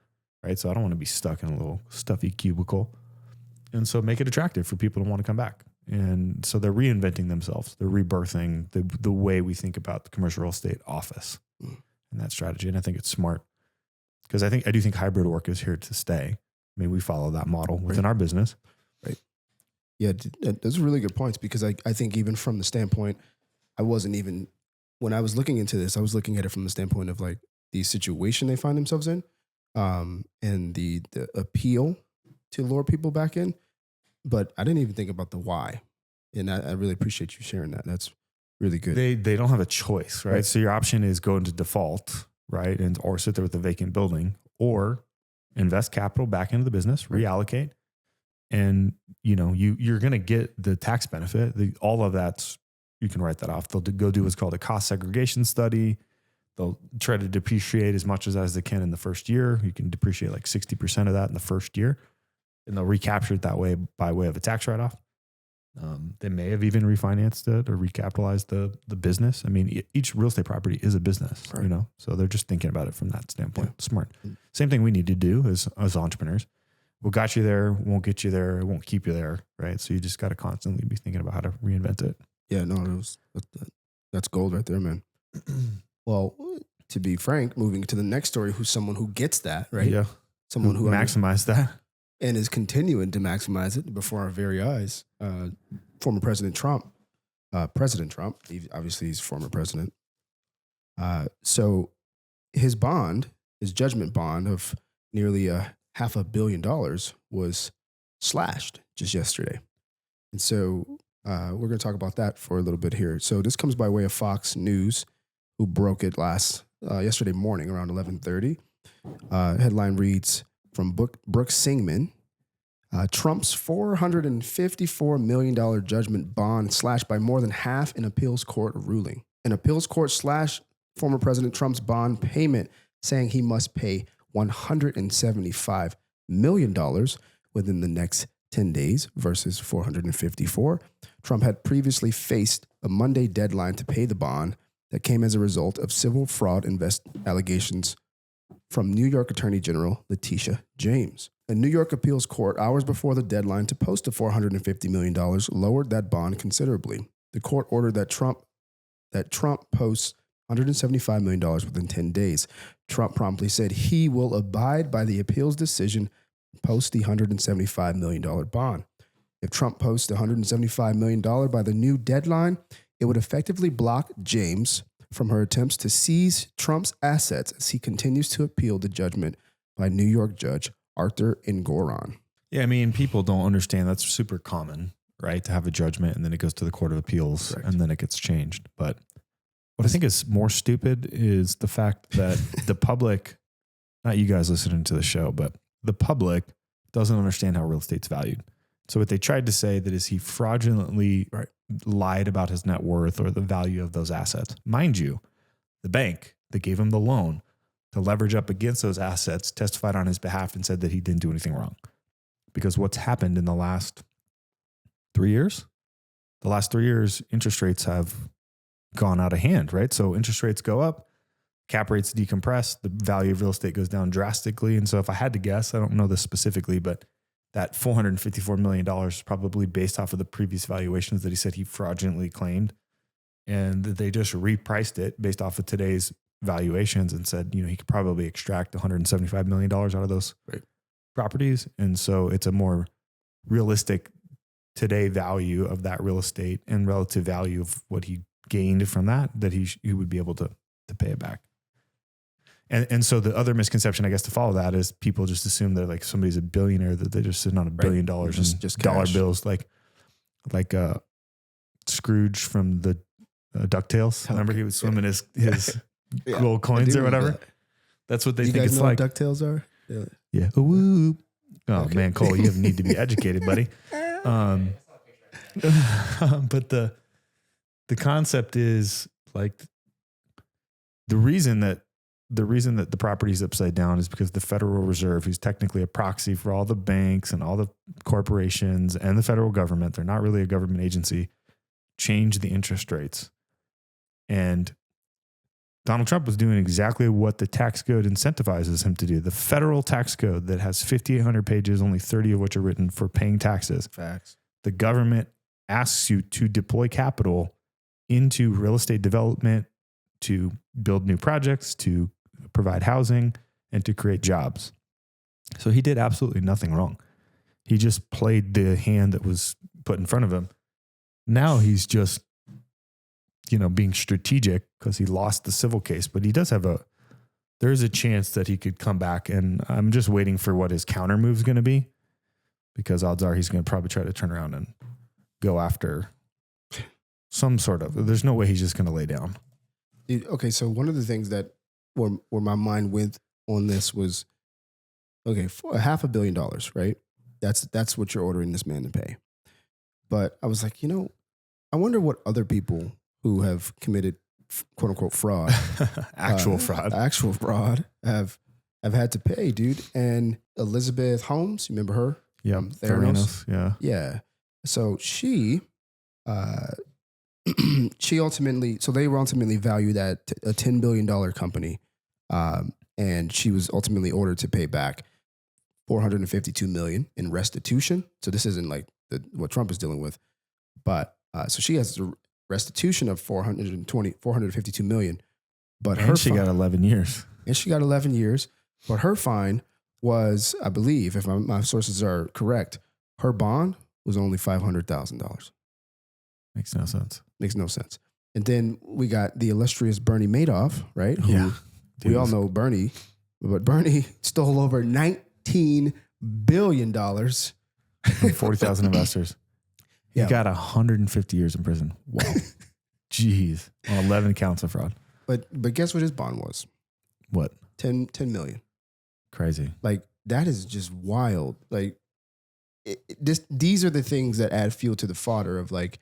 [SPEAKER 2] right? So I don't want to be stuck in a little stuffy cubicle. And so make it attractive for people to want to come back. And so they're reinventing themselves. They're rebirthing the way we think about the commercial real estate office and that strategy. And I think it's smart, because I do think hybrid work is here to stay. I mean, we follow that model within our business.
[SPEAKER 1] Right. Yeah, those are really good points, because I think even from the standpoint, when I was looking into this, I was looking at it from the standpoint of, like, the situation they find themselves in, and the appeal to lure people back in. But I didn't even think about the why. And I really appreciate you sharing that. That's really good.
[SPEAKER 2] They don't have a choice, right? So your option is go into default, right? Or sit there with a vacant building, or invest capital back into the business, reallocate. And, you know, you're going to get the tax benefit. All of that's, you can write that off. They'll go do what's called a cost segregation study. They'll try to depreciate as much as they can in the first year. You can depreciate like 60% of that in the first year, and they'll recapture it that way by way of a tax write-off. They may have even refinanced it or recapitalized the business. I mean, each real estate property is a business, right, you know, so they're just thinking about it from that standpoint. Yeah. Smart. Same thing we need to do as entrepreneurs. What got you there won't get you there. It won't keep you there, right? So you just got to constantly be thinking about how to reinvent it.
[SPEAKER 1] Yeah, no, that's gold right there, man. Well, to be frank, moving to the next story, who's someone who gets that, right?
[SPEAKER 2] Yeah.
[SPEAKER 1] Someone who
[SPEAKER 2] maximized that.
[SPEAKER 1] And is continuing to maximize it before our very eyes. Former President Trump, obviously he's former president. So his judgment bond of nearly $500 million was slashed just yesterday. And so we're going to talk about that for a little bit here. So this comes by way of Fox News, who broke it yesterday morning around 11:30. Headline reads, from Brooke Singman, Trump's $454 million judgment bond slashed by more than half in appeals court ruling. An appeals court slashed former President Trump's bond payment, saying he must pay $175 million within the next 10 days versus $454. Trump had previously faced a Monday deadline to pay the bond that came as a result of civil fraud allegations from New York Attorney General Letitia James. A New York appeals court, hours before the deadline to post the $450 million, lowered that bond considerably. The court ordered that Trump posts $175 million within 10 days. Trump promptly said he will abide by the appeals decision and post the $175 million bond. If Trump posts the $175 million by the new deadline, it would effectively block James from her attempts to seize Trump's assets as he continues to appeal the judgment by New York Judge Arthur Engoron.
[SPEAKER 2] Yeah, I mean, people don't understand that's super common, right? To have a judgment and then it goes to the Court of Appeals. Correct. And then it gets changed. But what I think is more stupid is the fact that the public, not you guys listening to the show, but the public doesn't understand how real estate's valued. So what they tried to say that is he fraudulently lied about his net worth or the value of those assets. Mind you, the bank that gave him the loan to leverage up against those assets testified on his behalf and said that he didn't do anything wrong. Because what's happened in the last 3 years? The last 3 years, interest rates have gone out of hand, right? So interest rates go up, cap rates decompress, the value of real estate goes down drastically. And so if I had to guess, I don't know this specifically, but that $454 million is probably based off of the previous valuations that he said he fraudulently claimed. And they just repriced it based off of today's valuations and said, you know, he could probably extract $175 million out of those properties. And so it's a more realistic today value of that real estate and relative value of what he gained from that he would be able to pay it back. And so the other misconception, I guess, to follow that is people just assume that like somebody's a billionaire, that they're just sitting on $1 billion just dollar cash. Bills, like Scrooge from the DuckTales. Remember he was swimming his gold coins or whatever. That's what they think it's like.
[SPEAKER 1] What DuckTales are?
[SPEAKER 2] Yeah. Ooh. Oh man, Cole, you need to be educated, buddy. But the concept is like the reason that the property is upside down is because the Federal Reserve, who's technically a proxy for all the banks and all the corporations and the federal government, they're not really a government agency, changed the interest rates. And Donald Trump was doing exactly what the tax code incentivizes him to do. The federal tax code that has 5,800 pages, only 30 of which are written for paying taxes.
[SPEAKER 1] Facts.
[SPEAKER 2] The government asks you to deploy capital into real estate development, to build new projects, to provide housing, and to create jobs. So he did absolutely nothing wrong. He just played the hand that was put in front of him. Now he's just, being strategic because he lost the civil case, but he does have there's a chance that he could come back, and I'm just waiting for what his counter move is going to be, because odds are he's going to probably try to turn around and go after some sort of, there's no way he's just going to lay down.
[SPEAKER 1] Dude, okay, so one of the things that where my mind went on this was, okay, for $500 million, right? That's what you're ordering this man to pay. But I was like, I wonder what other people who have committed quote unquote fraud,
[SPEAKER 2] actual
[SPEAKER 1] fraud have had to pay, dude. And Elizabeth Holmes, you remember her?
[SPEAKER 2] Yeah,
[SPEAKER 1] Theranos.
[SPEAKER 2] Yeah.
[SPEAKER 1] So she ultimately, so they were ultimately valued at a $10 billion company. And she was ultimately ordered to pay back $452 million in restitution. So this isn't like what Trump is dealing with, but so she has a restitution of $452 million. But
[SPEAKER 2] she got 11 years.
[SPEAKER 1] And she got 11 years. But her fine was, I believe, if my sources are correct, her bond was only $500,000.
[SPEAKER 2] Makes no sense. And then we got the illustrious Bernie Madoff, right? Who we all know Bernie, but Bernie stole over $19 billion from 40,000 investors. He got 150 years in prison. Wow. Jeez. On 11 counts of fraud.
[SPEAKER 1] But guess what his bond was?
[SPEAKER 2] What?
[SPEAKER 1] 10 million.
[SPEAKER 2] Crazy.
[SPEAKER 1] Like, that is just wild. Like, these are the things that add fuel to the fodder of like,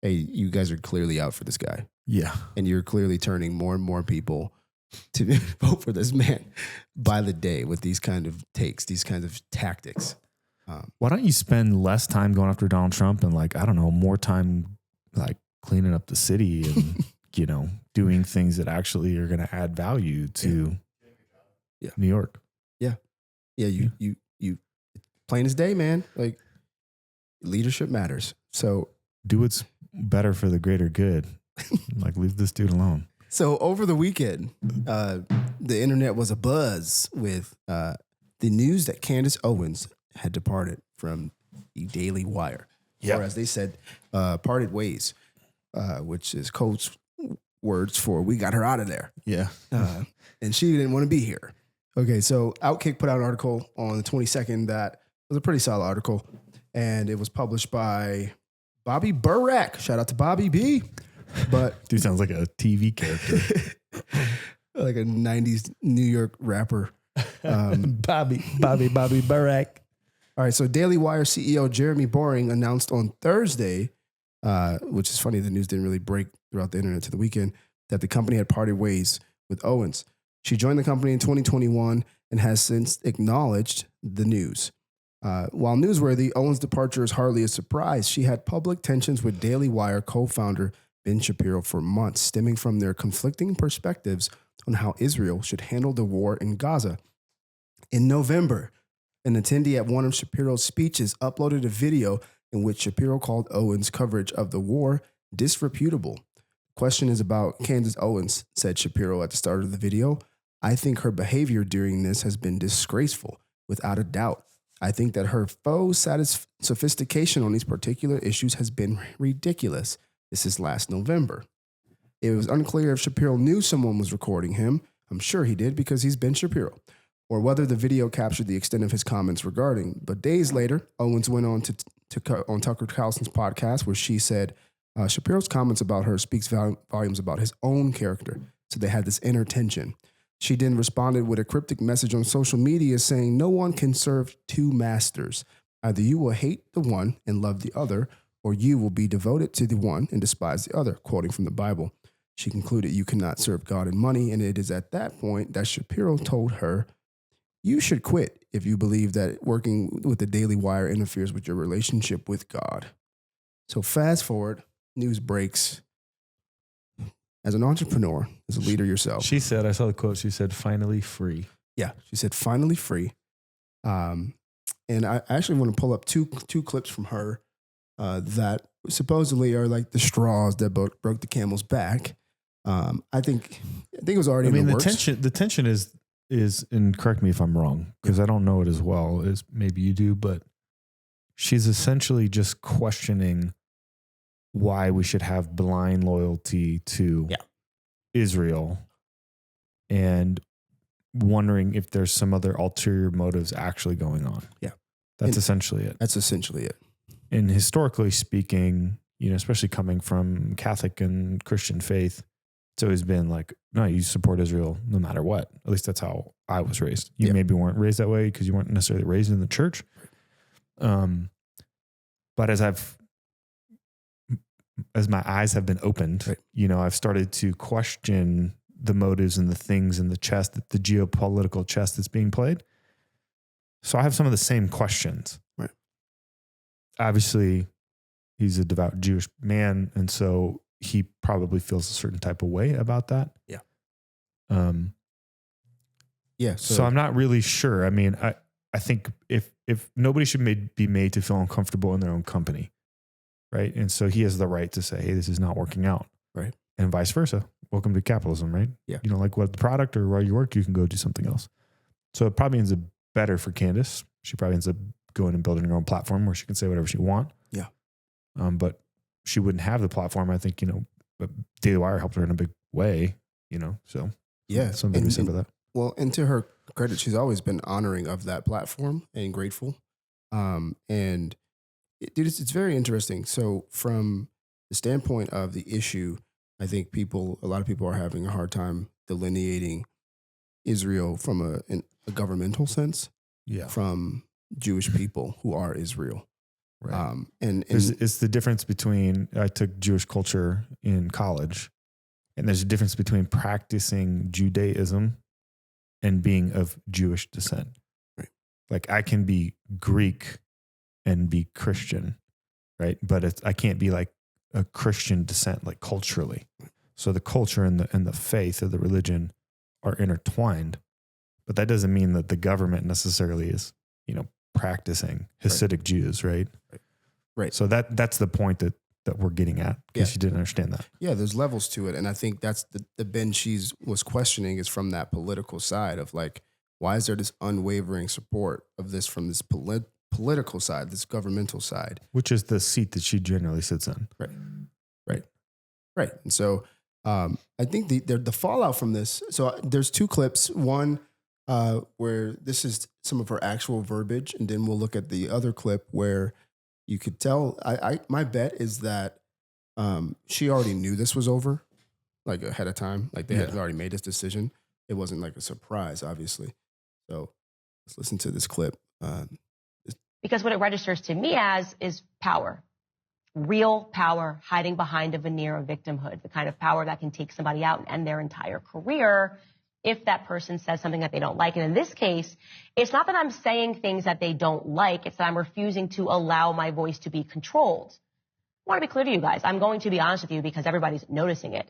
[SPEAKER 1] hey, you guys are clearly out for this guy.
[SPEAKER 2] Yeah.
[SPEAKER 1] And you're clearly turning more and more people to vote for this man by the day with these kind of takes, these kinds of tactics.
[SPEAKER 2] Why don't you spend less time going after Donald Trump and like, I don't know, more time like cleaning up the city and, doing things that actually are going to add value to New York. Yeah.
[SPEAKER 1] Yeah. You plain as day, man. Like, leadership matters. So
[SPEAKER 2] do what's better for the greater good. Like, leave this dude alone.
[SPEAKER 1] So over the weekend, the internet was abuzz with the news that Candace Owens had departed from the Daily Wire.
[SPEAKER 2] Yeah.
[SPEAKER 1] Or as they said, parted ways, which is code words for we got her out of there.
[SPEAKER 2] Yeah.
[SPEAKER 1] And she didn't want to be here. Okay, so Outkick put out an article on the 22nd that was a pretty solid article. And it was published by Bobby Burek. Shout out to Bobby B. But
[SPEAKER 2] dude sounds like a TV character.
[SPEAKER 1] Like a 90s New York rapper.
[SPEAKER 2] Bobby Burek.
[SPEAKER 1] All right, so Daily Wire CEO Jeremy Boring announced on Thursday, which is funny, the news didn't really break throughout the internet to the weekend, that the company had parted ways with Owens. She joined the company in 2021 and has since acknowledged the news. While newsworthy, Owens' departure is hardly a surprise. She had public tensions with Daily Wire co-founder Ben Shapiro for months, stemming from their conflicting perspectives on how Israel should handle the war in Gaza. In November, an attendee at one of Shapiro's speeches uploaded a video in which Shapiro called Owens' coverage of the war disreputable. The question is about Candace Owens, said Shapiro at the start of the video. I think her behavior during this has been disgraceful, without a doubt. I think that her faux sophistication on these particular issues has been ridiculous. This is last November. It was unclear if Shapiro knew someone was recording him. I'm sure he did because he's Ben Shapiro. Or whether the video captured the extent of his comments regarding. But days later, Owens went on on Tucker Carlson's podcast where she said, Shapiro's comments about her speaks volumes about his own character. So they had this inner tension. She then responded with a cryptic message on social media saying, no one can serve two masters. Either you will hate the one and love the other, or you will be devoted to the one and despise the other, quoting from the Bible. She concluded you cannot serve God and money, and it is at that point that Shapiro told her, you should quit if you believe that working with the Daily Wire interferes with your relationship with God. So fast forward, news breaks. As an entrepreneur, as a leader yourself.
[SPEAKER 2] She said, I saw the quote, she said, finally free.
[SPEAKER 1] Yeah, she said, finally free. And I actually want to pull up two clips from her that supposedly are like the straws that broke the camel's back. I think it was already in the works.
[SPEAKER 2] The tension is, and correct me if I'm wrong, because I don't know it as well as maybe you do, but she's essentially just questioning why we should have blind loyalty to Israel and wondering if there's some other ulterior motives actually going on.
[SPEAKER 1] Yeah.
[SPEAKER 2] That's essentially it.
[SPEAKER 1] That's essentially it.
[SPEAKER 2] And historically speaking, especially coming from Catholic and Christian faith, it's always been like, no, you support Israel no matter what. At least that's how I was raised. You maybe weren't raised that way because you weren't necessarily raised in the church. But as my eyes have been opened, I've started to question the motives and the things in the chess, the geopolitical chess that's being played. So I have some of the same questions.
[SPEAKER 1] Right.
[SPEAKER 2] Obviously, he's a devout Jewish man, and so he probably feels a certain type of way about that.
[SPEAKER 1] Yeah.
[SPEAKER 2] So I'm not really sure. I mean, I think if nobody should be made to feel uncomfortable in their own company. Right. And so he has the right to say, hey, this is not working out.
[SPEAKER 1] Right.
[SPEAKER 2] And vice versa. Welcome to capitalism, right?
[SPEAKER 1] Yeah.
[SPEAKER 2] You don't like what the product or where you work, you can go do something else. So it probably ends up better for Candace. She probably ends up going and building her own platform where she can say whatever she wants.
[SPEAKER 1] Yeah.
[SPEAKER 2] But she wouldn't have the platform. I think, but Daily Wire helped her in a big way, so
[SPEAKER 1] yeah,
[SPEAKER 2] something to be said for that.
[SPEAKER 1] Well, and to her credit, she's always been honoring of that platform and grateful. And it's very interesting. So from the standpoint of the issue, I think a lot of people are having a hard time delineating Israel from a governmental sense from Jewish people who are Israel.
[SPEAKER 2] Right.
[SPEAKER 1] And
[SPEAKER 2] it's the difference between, I took Jewish culture in college, and there's a difference between practicing Judaism and being of Jewish descent.
[SPEAKER 1] Right.
[SPEAKER 2] Like I can be Greek and be Christian, right? But I can't be like a Christian descent, like culturally. So the culture and the faith of the religion are intertwined, but that doesn't mean that the government necessarily is, practicing Hasidic Jews, right?
[SPEAKER 1] Right.
[SPEAKER 2] So that's the point that we're getting at, because you didn't understand that.
[SPEAKER 1] Yeah, there's levels to it. And I think that's the bend was questioning is from that political side of like, why is there this unwavering support of this from this political side, this governmental side?
[SPEAKER 2] Which is the seat that she generally sits in.
[SPEAKER 1] Right. And so I think the fallout from this, so there's two clips. One where this is some of her actual verbiage, and then we'll look at the other clip where you could tell, my bet is that she already knew this was over, like ahead of time. Like they had already made this decision. It wasn't like a surprise, obviously. So let's listen to this clip.
[SPEAKER 5] Because what it registers to me as is power. Real power hiding behind a veneer of victimhood, the kind of power that can take somebody out and end their entire career if that person says something that they don't like. And in this case, it's not that I'm saying things that they don't like, it's that I'm refusing to allow my voice to be controlled. I want to be clear to you guys. I'm going to be honest with you because everybody's noticing it.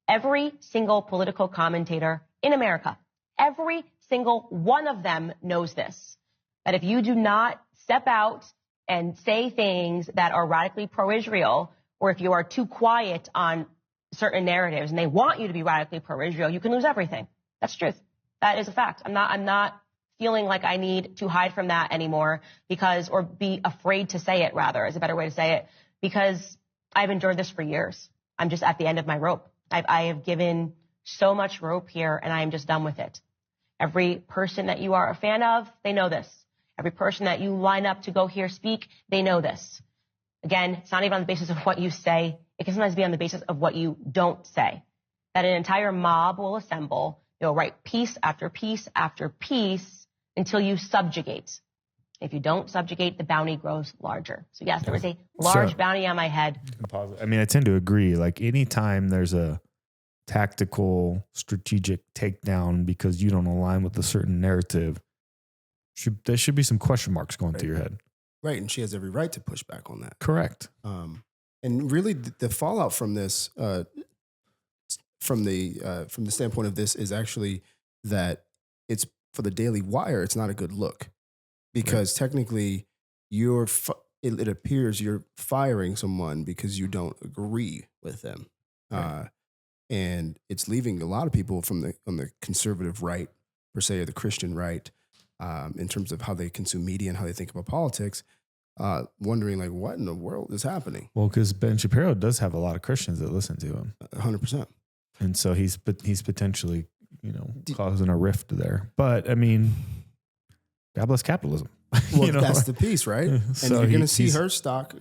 [SPEAKER 5] Every single political commentator in America, every single one of them knows this, that if you do not step out and say things that are radically pro-Israel, or if you are too quiet on certain narratives and they want you to be radically pro-Israel, you can lose everything. That's the truth. That is a fact. I'm not feeling like I need to hide from that anymore or be afraid to say it, rather, is a better way to say it, because I've endured this for years. I'm just at the end of my rope. I have given so much rope here, and I am just done with it. Every person that you are a fan of, they know this. Every person that you line up to go here speak, they know this. Again, it's not even on the basis of what you say. It can sometimes be on the basis of what you don't say. That an entire mob will assemble. They'll write piece after piece after piece until you subjugate. If you don't subjugate, the bounty grows larger. So yes, there was a large bounty on my head.
[SPEAKER 2] I mean, I tend to agree. Like anytime there's a tactical, strategic takedown because you don't align with a certain narrative, there should be some question marks going through your head.
[SPEAKER 1] Right. And she has every right to push back on that.
[SPEAKER 2] Correct.
[SPEAKER 1] And really the fallout from this, from the standpoint of this is actually that it's for the Daily Wire, it's not a good look because technically it appears you're firing someone because you don't agree with them. Right. And it's leaving a lot of people on the conservative right, per se, or the Christian right, in terms of how they consume media and how they think about politics, wondering like, what in the world is happening?
[SPEAKER 2] Well, because Ben Shapiro does have a lot of Christians that listen to him.
[SPEAKER 1] 100%.
[SPEAKER 2] And so he's potentially, causing a rift there. But I mean, God bless capitalism.
[SPEAKER 1] Well, that's the piece, right? And so you're going to see her stock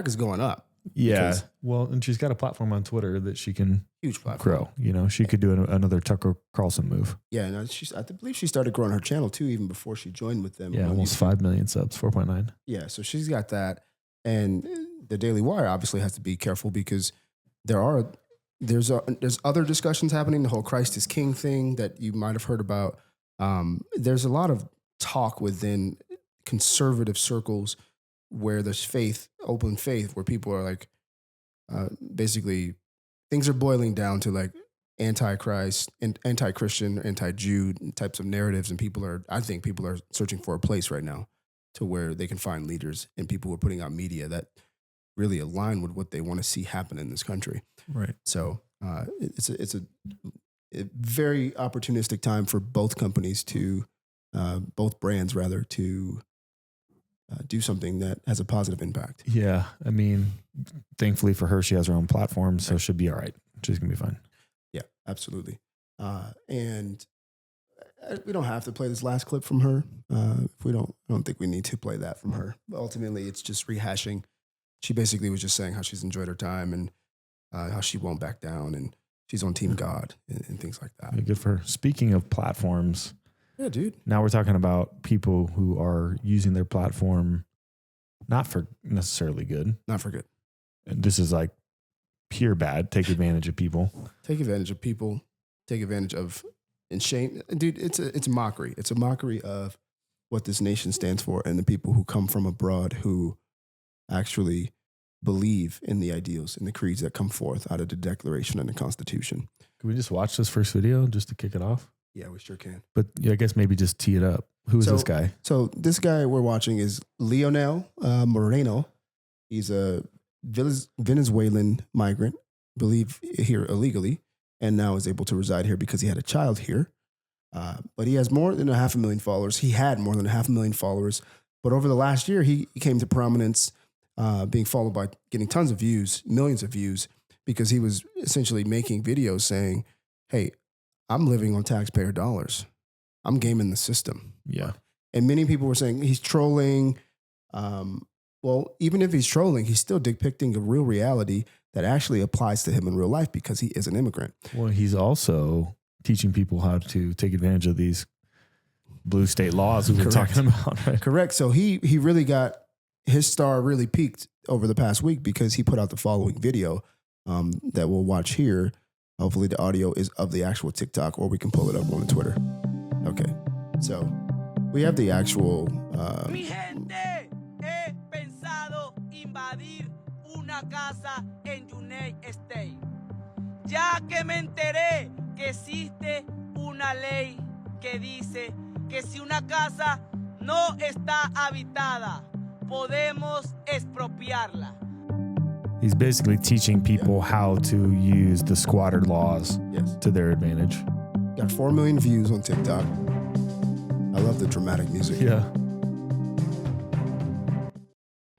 [SPEAKER 1] is going up.
[SPEAKER 2] Yeah. Well, and she's got a platform on Twitter that she can
[SPEAKER 1] huge platform.
[SPEAKER 2] grow. She could do another Tucker Carlson move.
[SPEAKER 1] Yeah. No, I believe she started growing her channel too, even before she joined with them.
[SPEAKER 2] Yeah. Almost 5 million subs, 4.9.
[SPEAKER 1] Yeah. So she's got that. And the Daily Wire obviously has to be careful because there's other discussions happening. The whole Christ is King thing that you might have heard about. There's a lot of talk within conservative circles where there's open faith, where people are like, basically things are boiling down to like anti-Christ and anti-Christian, anti-Jew types of narratives. And I think people are searching for a place right now to where they can find leaders and people who are putting out media that really align with what they want to see happen in this country.
[SPEAKER 2] Right.
[SPEAKER 1] So it's a very opportunistic time for both companies both brands rather, to do something that has a positive impact.
[SPEAKER 2] Yeah. I mean, thankfully for her, she has her own platform, so she'll be all right. She's going to be fine.
[SPEAKER 1] Yeah, absolutely. And we don't have to play this last clip from her. I don't think we need to play that from her. But ultimately, it's just rehashing. She basically was just saying how she's enjoyed her time and how she won't back down and she's on Team God and things like that.
[SPEAKER 2] Yeah, good for her. Speaking of platforms.
[SPEAKER 1] Yeah, dude.
[SPEAKER 2] Now we're talking about people who are using their platform not for necessarily good.
[SPEAKER 1] Not for good.
[SPEAKER 2] And this is like pure bad. Take advantage of people.
[SPEAKER 1] Take advantage of people. Take advantage of and shame. Dude, it's a mockery. It's a mockery of what this nation stands for and the people who come from abroad who actually believe in the ideals and the creeds that come forth out of the Declaration and the Constitution.
[SPEAKER 2] Can we just watch this first video just to kick it off?
[SPEAKER 1] Yeah, we sure can.
[SPEAKER 2] But yeah, I guess maybe just tee it up. Who is this guy?
[SPEAKER 1] So this guy we're watching is Leonel Moreno. He's a Venezuelan migrant, I believe here illegally, and now is able to reside here because he had a child here. But he has more than 500,000 followers. He had more than 500,000 followers. But over the last year, he came to prominence, being followed by getting tons of views, millions of views, because he was essentially making videos saying, hey, I'm living on taxpayer dollars. I'm gaming the system.
[SPEAKER 2] Yeah.
[SPEAKER 1] And many people were saying he's trolling. Well, even if he's trolling, he's still depicting a real reality that actually applies to him in real life because he is an immigrant.
[SPEAKER 2] Well, he's also teaching people how to take advantage of these blue state laws we've been talking about. Right?
[SPEAKER 1] Correct. So he really got his star really peaked over the past week because he put out the following video that we'll watch here. Hopefully the audio is of the actual TikTok, or we can pull it up on the Twitter. Okay. So we have the actual.
[SPEAKER 6] Mi gente, he pensado invadir una casa en United States, ya que me enteré que existe una ley que dice que si una casa no está habitada, podemos expropiarla.
[SPEAKER 2] He's basically teaching people how to use the squatter laws to their advantage.
[SPEAKER 1] Got 4 million views on TikTok. I love the dramatic music.
[SPEAKER 2] Yeah.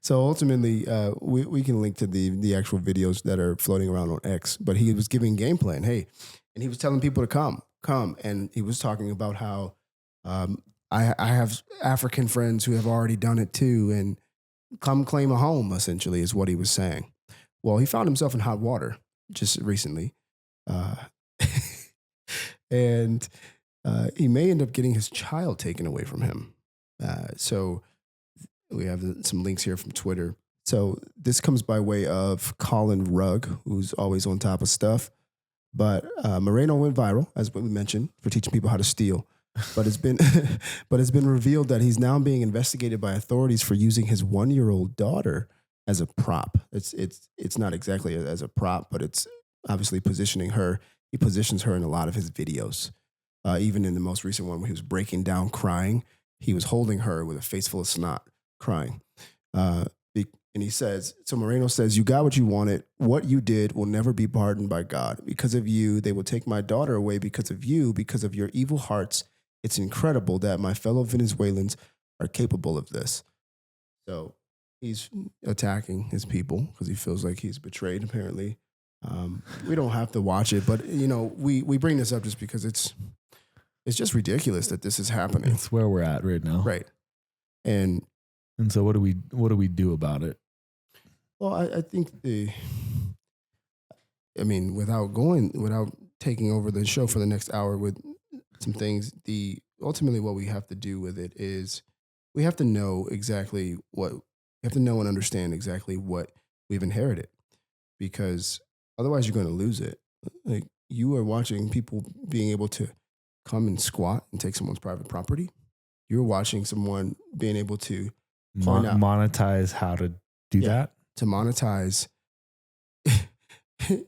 [SPEAKER 1] So ultimately, we can link to the actual videos that are floating around on X. But he was giving game plan. Hey, and he was telling people to come, and he was talking about how I have African friends who have already done it too, and come claim a home. Essentially, is what he was saying. Well, he found himself in hot water just recently, and he may end up getting his child taken away from him. So we have some links here from Twitter. So this comes by way of Colin Rugg, who's always on top of stuff. But Moreno went viral, as we mentioned, for teaching people how to steal. But it's been revealed that he's now being investigated by authorities for using his 1-year-old daughter as a prop. It's not exactly as a prop, but it's obviously positioning her. He positions her in a lot of his videos. Even in the most recent one where he was breaking down crying, he was holding her with a face full of snot, crying. And he says, so Moreno says, "You got what you wanted. What you did will never be pardoned by God. Because of you, they will take my daughter away because of you, because of your evil hearts. It's incredible that my fellow Venezuelans are capable of this." So he's attacking his people because he feels like he's betrayed, apparently. We don't have to watch it, but, we bring this up just because it's just ridiculous that this is happening.
[SPEAKER 2] It's where we're at right now.
[SPEAKER 1] Right. And
[SPEAKER 2] so what do we do about it?
[SPEAKER 1] Well, I think without taking over the show for the next hour with some things, ultimately what we have to do with it is we have to know and understand exactly what we've inherited, because otherwise you're going to lose it. Like, you are watching people being able to come and squat and take someone's private property. You're watching someone being able to
[SPEAKER 2] monetize how to do that.
[SPEAKER 1] To monetize, to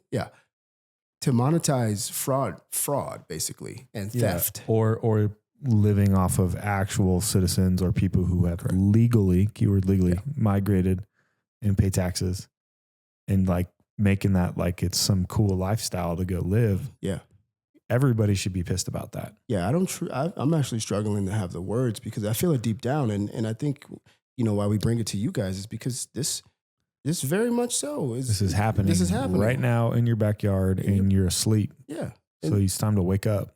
[SPEAKER 1] monetize fraud basically, and theft,
[SPEAKER 2] or living off of actual citizens or people who have keyword legally, migrated and pay taxes, and like making that like it's some cool lifestyle to go live.
[SPEAKER 1] Yeah,
[SPEAKER 2] everybody should be pissed about that.
[SPEAKER 1] Yeah, I'm actually struggling to have the words because I feel it deep down, and I think why we bring it to you guys is because this very much so
[SPEAKER 2] this is happening.
[SPEAKER 1] This is happening
[SPEAKER 2] right now in your backyard, and you're asleep.
[SPEAKER 1] Yeah,
[SPEAKER 2] so it's time to wake up.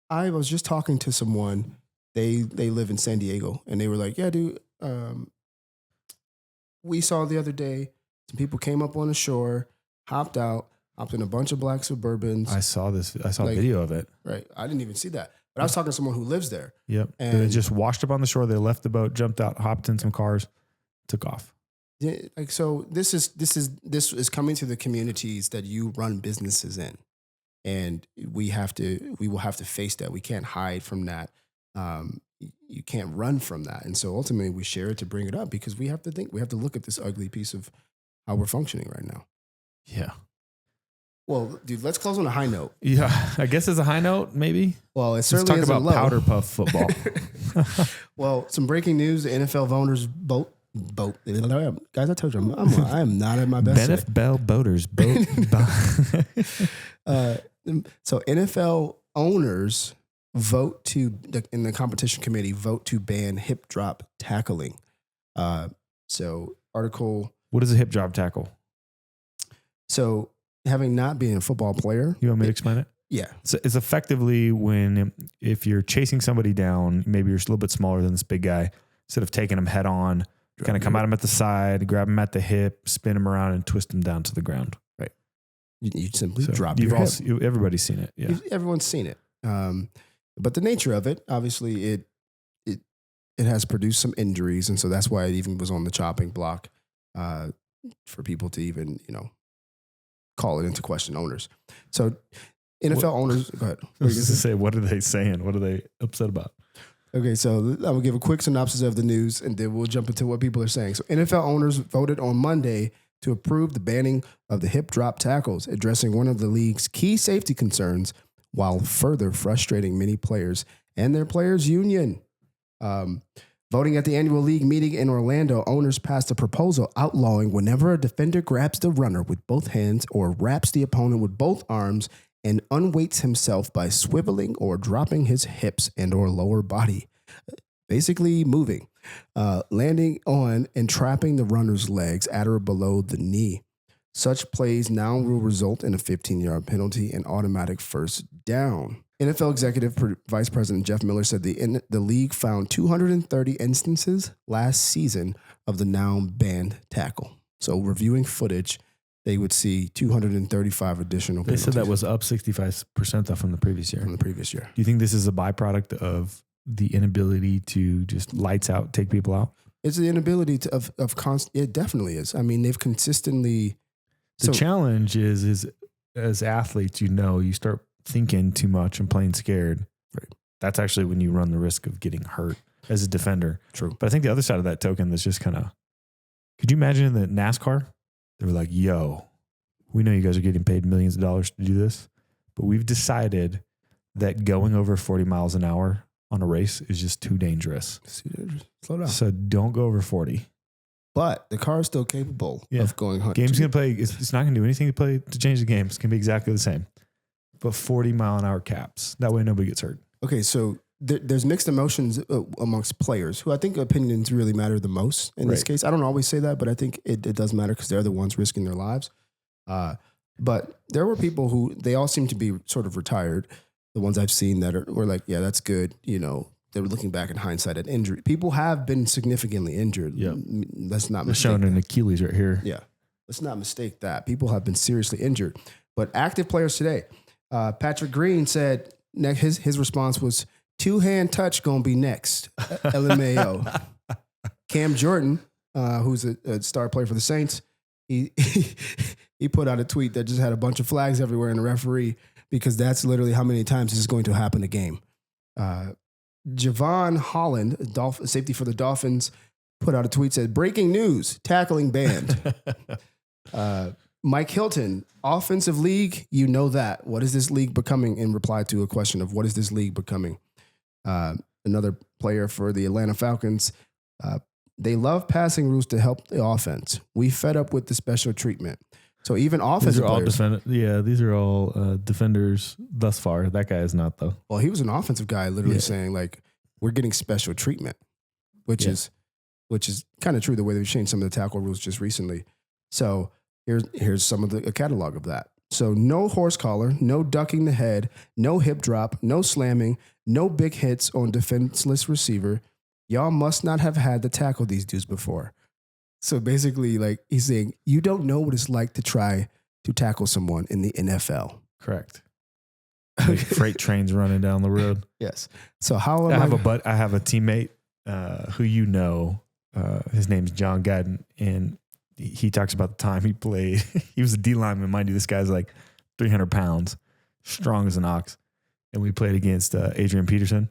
[SPEAKER 1] I was just talking to someone. They live in San Diego, and they were like, "Yeah, dude, we saw the other day some people came up on the shore, hopped in a bunch of black Suburbans."
[SPEAKER 2] I saw a video of it.
[SPEAKER 1] Right, I didn't even see that, but I was talking to someone who lives there.
[SPEAKER 2] Yep,
[SPEAKER 1] and
[SPEAKER 2] they just washed up on the shore. They left the boat, jumped out, hopped in some cars, took off.
[SPEAKER 1] Yeah, like, so this is coming to the communities that you run businesses in, and we will have to face that. We can't hide from that. You can't run from that. And so ultimately we share it to bring it up because we have to look at this ugly piece of how we're functioning right now.
[SPEAKER 2] Yeah.
[SPEAKER 1] Well, dude, let's close on a high note.
[SPEAKER 2] Yeah, I guess it's a high note, maybe.
[SPEAKER 1] Well, it's certainly
[SPEAKER 2] let's talk about powder puff football.
[SPEAKER 1] Well, some breaking news: the NFL owners boat. Guys, I told you, I am not at my best.
[SPEAKER 2] Benef Bell Boaters boat.
[SPEAKER 1] So NFL owners in the competition committee vote to ban hip drop tackling. So article.
[SPEAKER 2] What is a hip drop tackle?
[SPEAKER 1] So having not been a football player,
[SPEAKER 2] you want me to explain it?
[SPEAKER 1] Yeah.
[SPEAKER 2] So it's effectively if you're chasing somebody down, maybe you're a little bit smaller than this big guy, instead of taking him head on, kind of come at him at the side, grab him at the hip, spin him around, and twist him down to the ground.
[SPEAKER 1] Right. You simply drop your hip.
[SPEAKER 2] Everybody's seen it. Yeah.
[SPEAKER 1] Everyone's seen it. But the nature of it, obviously, it has produced some injuries, and so that's why it even was on the chopping block for people to even call it into question owners. So NFL owners, go ahead.
[SPEAKER 2] I was just to say, what are they saying? What are they upset about?
[SPEAKER 1] Okay, so I'm going to give a quick synopsis of the news, and then we'll jump into what people are saying. So NFL owners voted on Monday to approve the banning of the hip drop tackles, addressing one of the league's key safety concerns while further frustrating many players and their players' union. Voting at the annual league meeting in Orlando, owners passed a proposal outlawing whenever a defender grabs the runner with both hands or wraps the opponent with both arms and unweights himself by swiveling or dropping his hips and or lower body, basically moving, landing on and trapping the runner's legs at or below the knee. Such plays now will result in a 15-yard penalty and automatic first down. NFL Executive Vice President Jeff Miller said the league found 230 instances last season of the now banned tackle. So reviewing footage, they would see 235 additional penalties.
[SPEAKER 2] They said that was up 65% from the previous year.
[SPEAKER 1] Do
[SPEAKER 2] you think this is a byproduct of the inability to just lights out take people out?
[SPEAKER 1] It's the inability it definitely is. I mean, they've consistently.
[SPEAKER 2] The challenge is as athletes, you start thinking too much and playing scared.
[SPEAKER 1] Right.
[SPEAKER 2] That's actually when you run the risk of getting hurt as a defender.
[SPEAKER 1] True.
[SPEAKER 2] But I think the other side of that token that's just kind of, could you imagine that NASCAR? They were like, yo, we know you guys are getting paid millions of dollars to do this, but we've decided that going over 40 miles an hour on a race is just too dangerous.
[SPEAKER 1] Slow down.
[SPEAKER 2] So don't go over 40.
[SPEAKER 1] But the car is still capable of going 100.
[SPEAKER 2] Game's going to play. It's not going to do anything to change the game. It's going to be exactly the same. But 40 mile an hour caps. That way nobody gets hurt.
[SPEAKER 1] Okay, so there's mixed emotions amongst players who I think opinions really matter the most in this case. I don't always say that, but I think it does matter because they're the ones risking their lives. But there were people who, they all seem to be sort of retired. The ones I've seen that were like, yeah, that's good. You know, they were looking back in hindsight at injury. People have been significantly injured.
[SPEAKER 2] Yeah.
[SPEAKER 1] Let's not mistake
[SPEAKER 2] showing
[SPEAKER 1] that.
[SPEAKER 2] an Achilles right here.
[SPEAKER 1] Yeah. Let's not mistake that. People have been seriously injured. But active players today, Patrick Green said his response was, two-hand touch gonna be next. LMAO. Cam Jordan, who's a star player for the Saints, he put out a tweet that just had a bunch of flags everywhere in the referee, because that's literally how many times this is going to happen a game. Javon Holland, safety for the Dolphins, put out a tweet, said, breaking news, tackling banned. Mike Hilton, offensive league, you know that. What is this league becoming? In reply to a question of what is this league becoming? Another player for the Atlanta Falcons, they love passing rules to help the offense. We fed up with the special treatment. So even offensive players.
[SPEAKER 2] These are all defenders thus far. That guy is not, though.
[SPEAKER 1] Well, he was an offensive guy literally saying, like, we're getting special treatment, which is kind of true the way they've changed some of the tackle rules just recently. So here's some of a catalog of that. So no horse collar, no ducking the head, no hip drop, no slamming, no big hits on defenseless receiver. Y'all must not have had to tackle these dudes before. So basically, like, he's saying, you don't know what it's like to try to tackle someone in the NFL.
[SPEAKER 2] Correct. Like freight trains running down the road.
[SPEAKER 1] Yes. So how
[SPEAKER 2] I have a teammate who his name's John Gadden, and he talks about the time he played. He was a D lineman, mind you. This guy's like 300 pounds, strong as an ox. And we played against Adrian Peterson.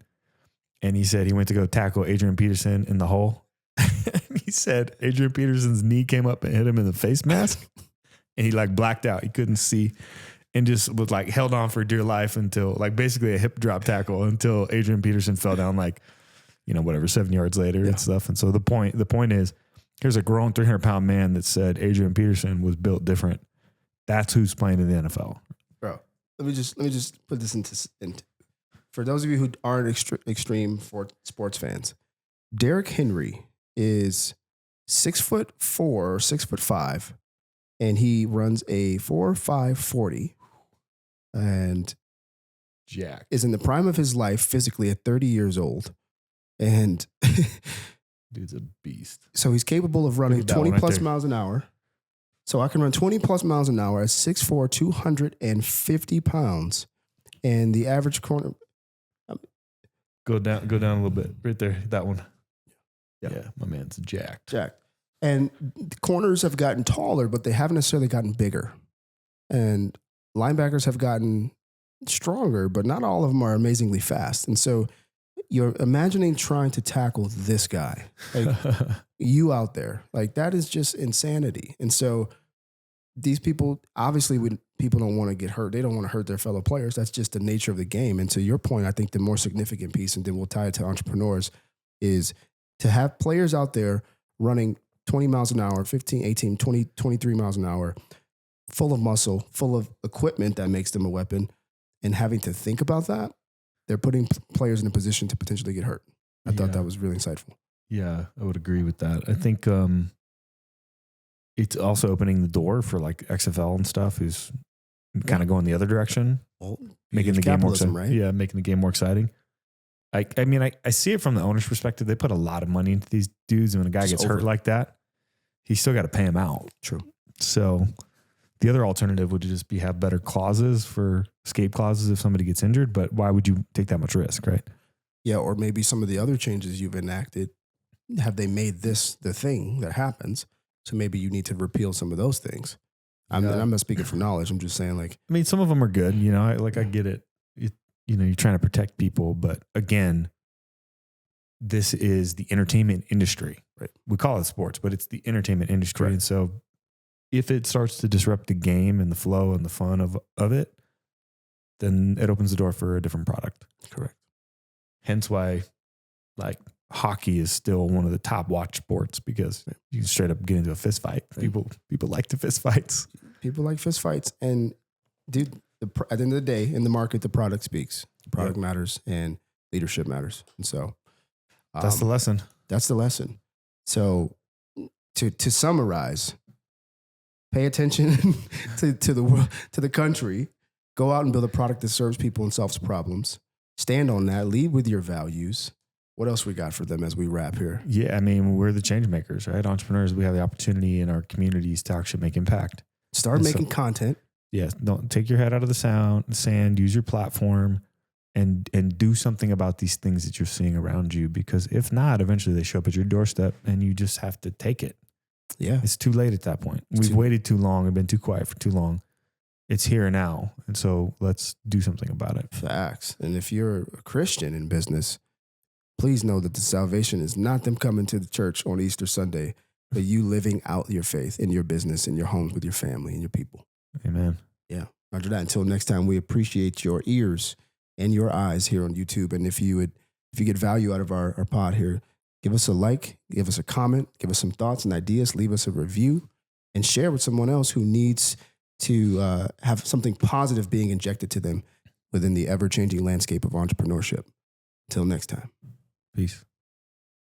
[SPEAKER 2] And he said he went to go tackle Adrian Peterson in the hole. He said Adrian Peterson's knee came up and hit him in the face mask. And he like blacked out. He couldn't see. And just was like held on for dear life until like basically a hip drop tackle until Adrian Peterson fell down like, 7 yards later and stuff. And so the point is, here's a grown 300-pound man that said Adrian Peterson was built different. That's who's playing in the NFL.
[SPEAKER 1] Bro, let me just put this into for those of you who aren't extreme for sports fans. Derrick Henry is 6'4" or 6'5", and he runs a 4.5 40, and
[SPEAKER 2] Jack
[SPEAKER 1] is in the prime of his life physically at 30 years old, and
[SPEAKER 2] dude's a beast.
[SPEAKER 1] So he's capable of running 20 plus miles an hour. So I can run 20 plus miles an hour at 6'4", 250 pounds, and the average corner.
[SPEAKER 2] Go down a little bit, right there. That one. Yeah, my man's jacked.
[SPEAKER 1] And the corners have gotten taller, but they haven't necessarily gotten bigger. And linebackers have gotten stronger, but not all of them are amazingly fast. And so you're imagining trying to tackle this guy, like you out there, like that is just insanity. And so these people, obviously, people don't want to get hurt. They don't want to hurt their fellow players. That's just the nature of the game. And to your point, I think the more significant piece, and then we'll tie it to entrepreneurs, is to have players out there running 20 miles an hour, 15, 18, 20, 23 miles an hour, full of muscle, full of equipment that makes them a weapon, and having to think about that. They're putting players in a position to potentially get hurt. I thought that was really insightful.
[SPEAKER 2] Yeah, I would agree with that. I think it's also opening the door for like XFL and stuff, who's kind of going the other direction, making the game more exciting. Right? Yeah, making the game more exciting. I mean, I see it from the owner's perspective. They put a lot of money into these dudes, and when a guy gets hurt like that, he's still got to pay him out.
[SPEAKER 1] True.
[SPEAKER 2] So the other alternative would just be have better clauses for escape clauses if somebody gets injured. But why would you take that much risk, right?
[SPEAKER 1] Yeah, or maybe some of the other changes you've enacted, have they made this the thing that happens? So maybe you need to repeal some of those things. I'm not speaking from knowledge. I'm just saying, like,
[SPEAKER 2] I mean, some of them are good. You know, I get it. You know, you're trying to protect people, but again, this is the entertainment industry.
[SPEAKER 1] Right.
[SPEAKER 2] We call it sports, but it's the entertainment industry.
[SPEAKER 1] Correct.
[SPEAKER 2] And so if it starts to disrupt the game and the flow and the fun of it, then it opens the door for a different product.
[SPEAKER 1] Correct.
[SPEAKER 2] Hence why, like, hockey is still one of the top watch sports, because you can straight up get into a fist fight.
[SPEAKER 1] Right.
[SPEAKER 2] People like the fist fights.
[SPEAKER 1] People like fist fights. And dude, at the end of the day, in the market, the product speaks. The product matters and leadership matters. And so
[SPEAKER 2] That's the lesson.
[SPEAKER 1] That's the lesson. So to summarize, pay attention to the world, to the country. Go out and build a product that serves people and solves problems. Stand on that. Lead with your values. What else we got for them as we wrap here?
[SPEAKER 2] Yeah, I mean, we're the change makers, right? Entrepreneurs, we have the opportunity in our communities to actually make impact.
[SPEAKER 1] Start making content.
[SPEAKER 2] Yes, don't take your head out of the sand. Use your platform and do something about these things that you're seeing around you. Because if not, eventually they show up at your doorstep and you just have to take it.
[SPEAKER 1] Yeah,
[SPEAKER 2] it's too late at that point. We've waited too long and been too quiet for too long. It's here now, and so let's do something about it.
[SPEAKER 1] Facts. And if you're a Christian in business, please know that the salvation is not them coming to the church on Easter Sunday, but you living out your faith in your business, in your homes, with your family and your people.
[SPEAKER 2] Amen.
[SPEAKER 1] Yeah. Roger that. Until next time, we appreciate your ears and your eyes here on YouTube. And if you get value out of our pod here, give us a like, give us a comment, give us some thoughts and ideas, leave us a review, and share with someone else who needs to have something positive being injected to them within the ever-changing landscape of entrepreneurship. Until next time.
[SPEAKER 2] Peace.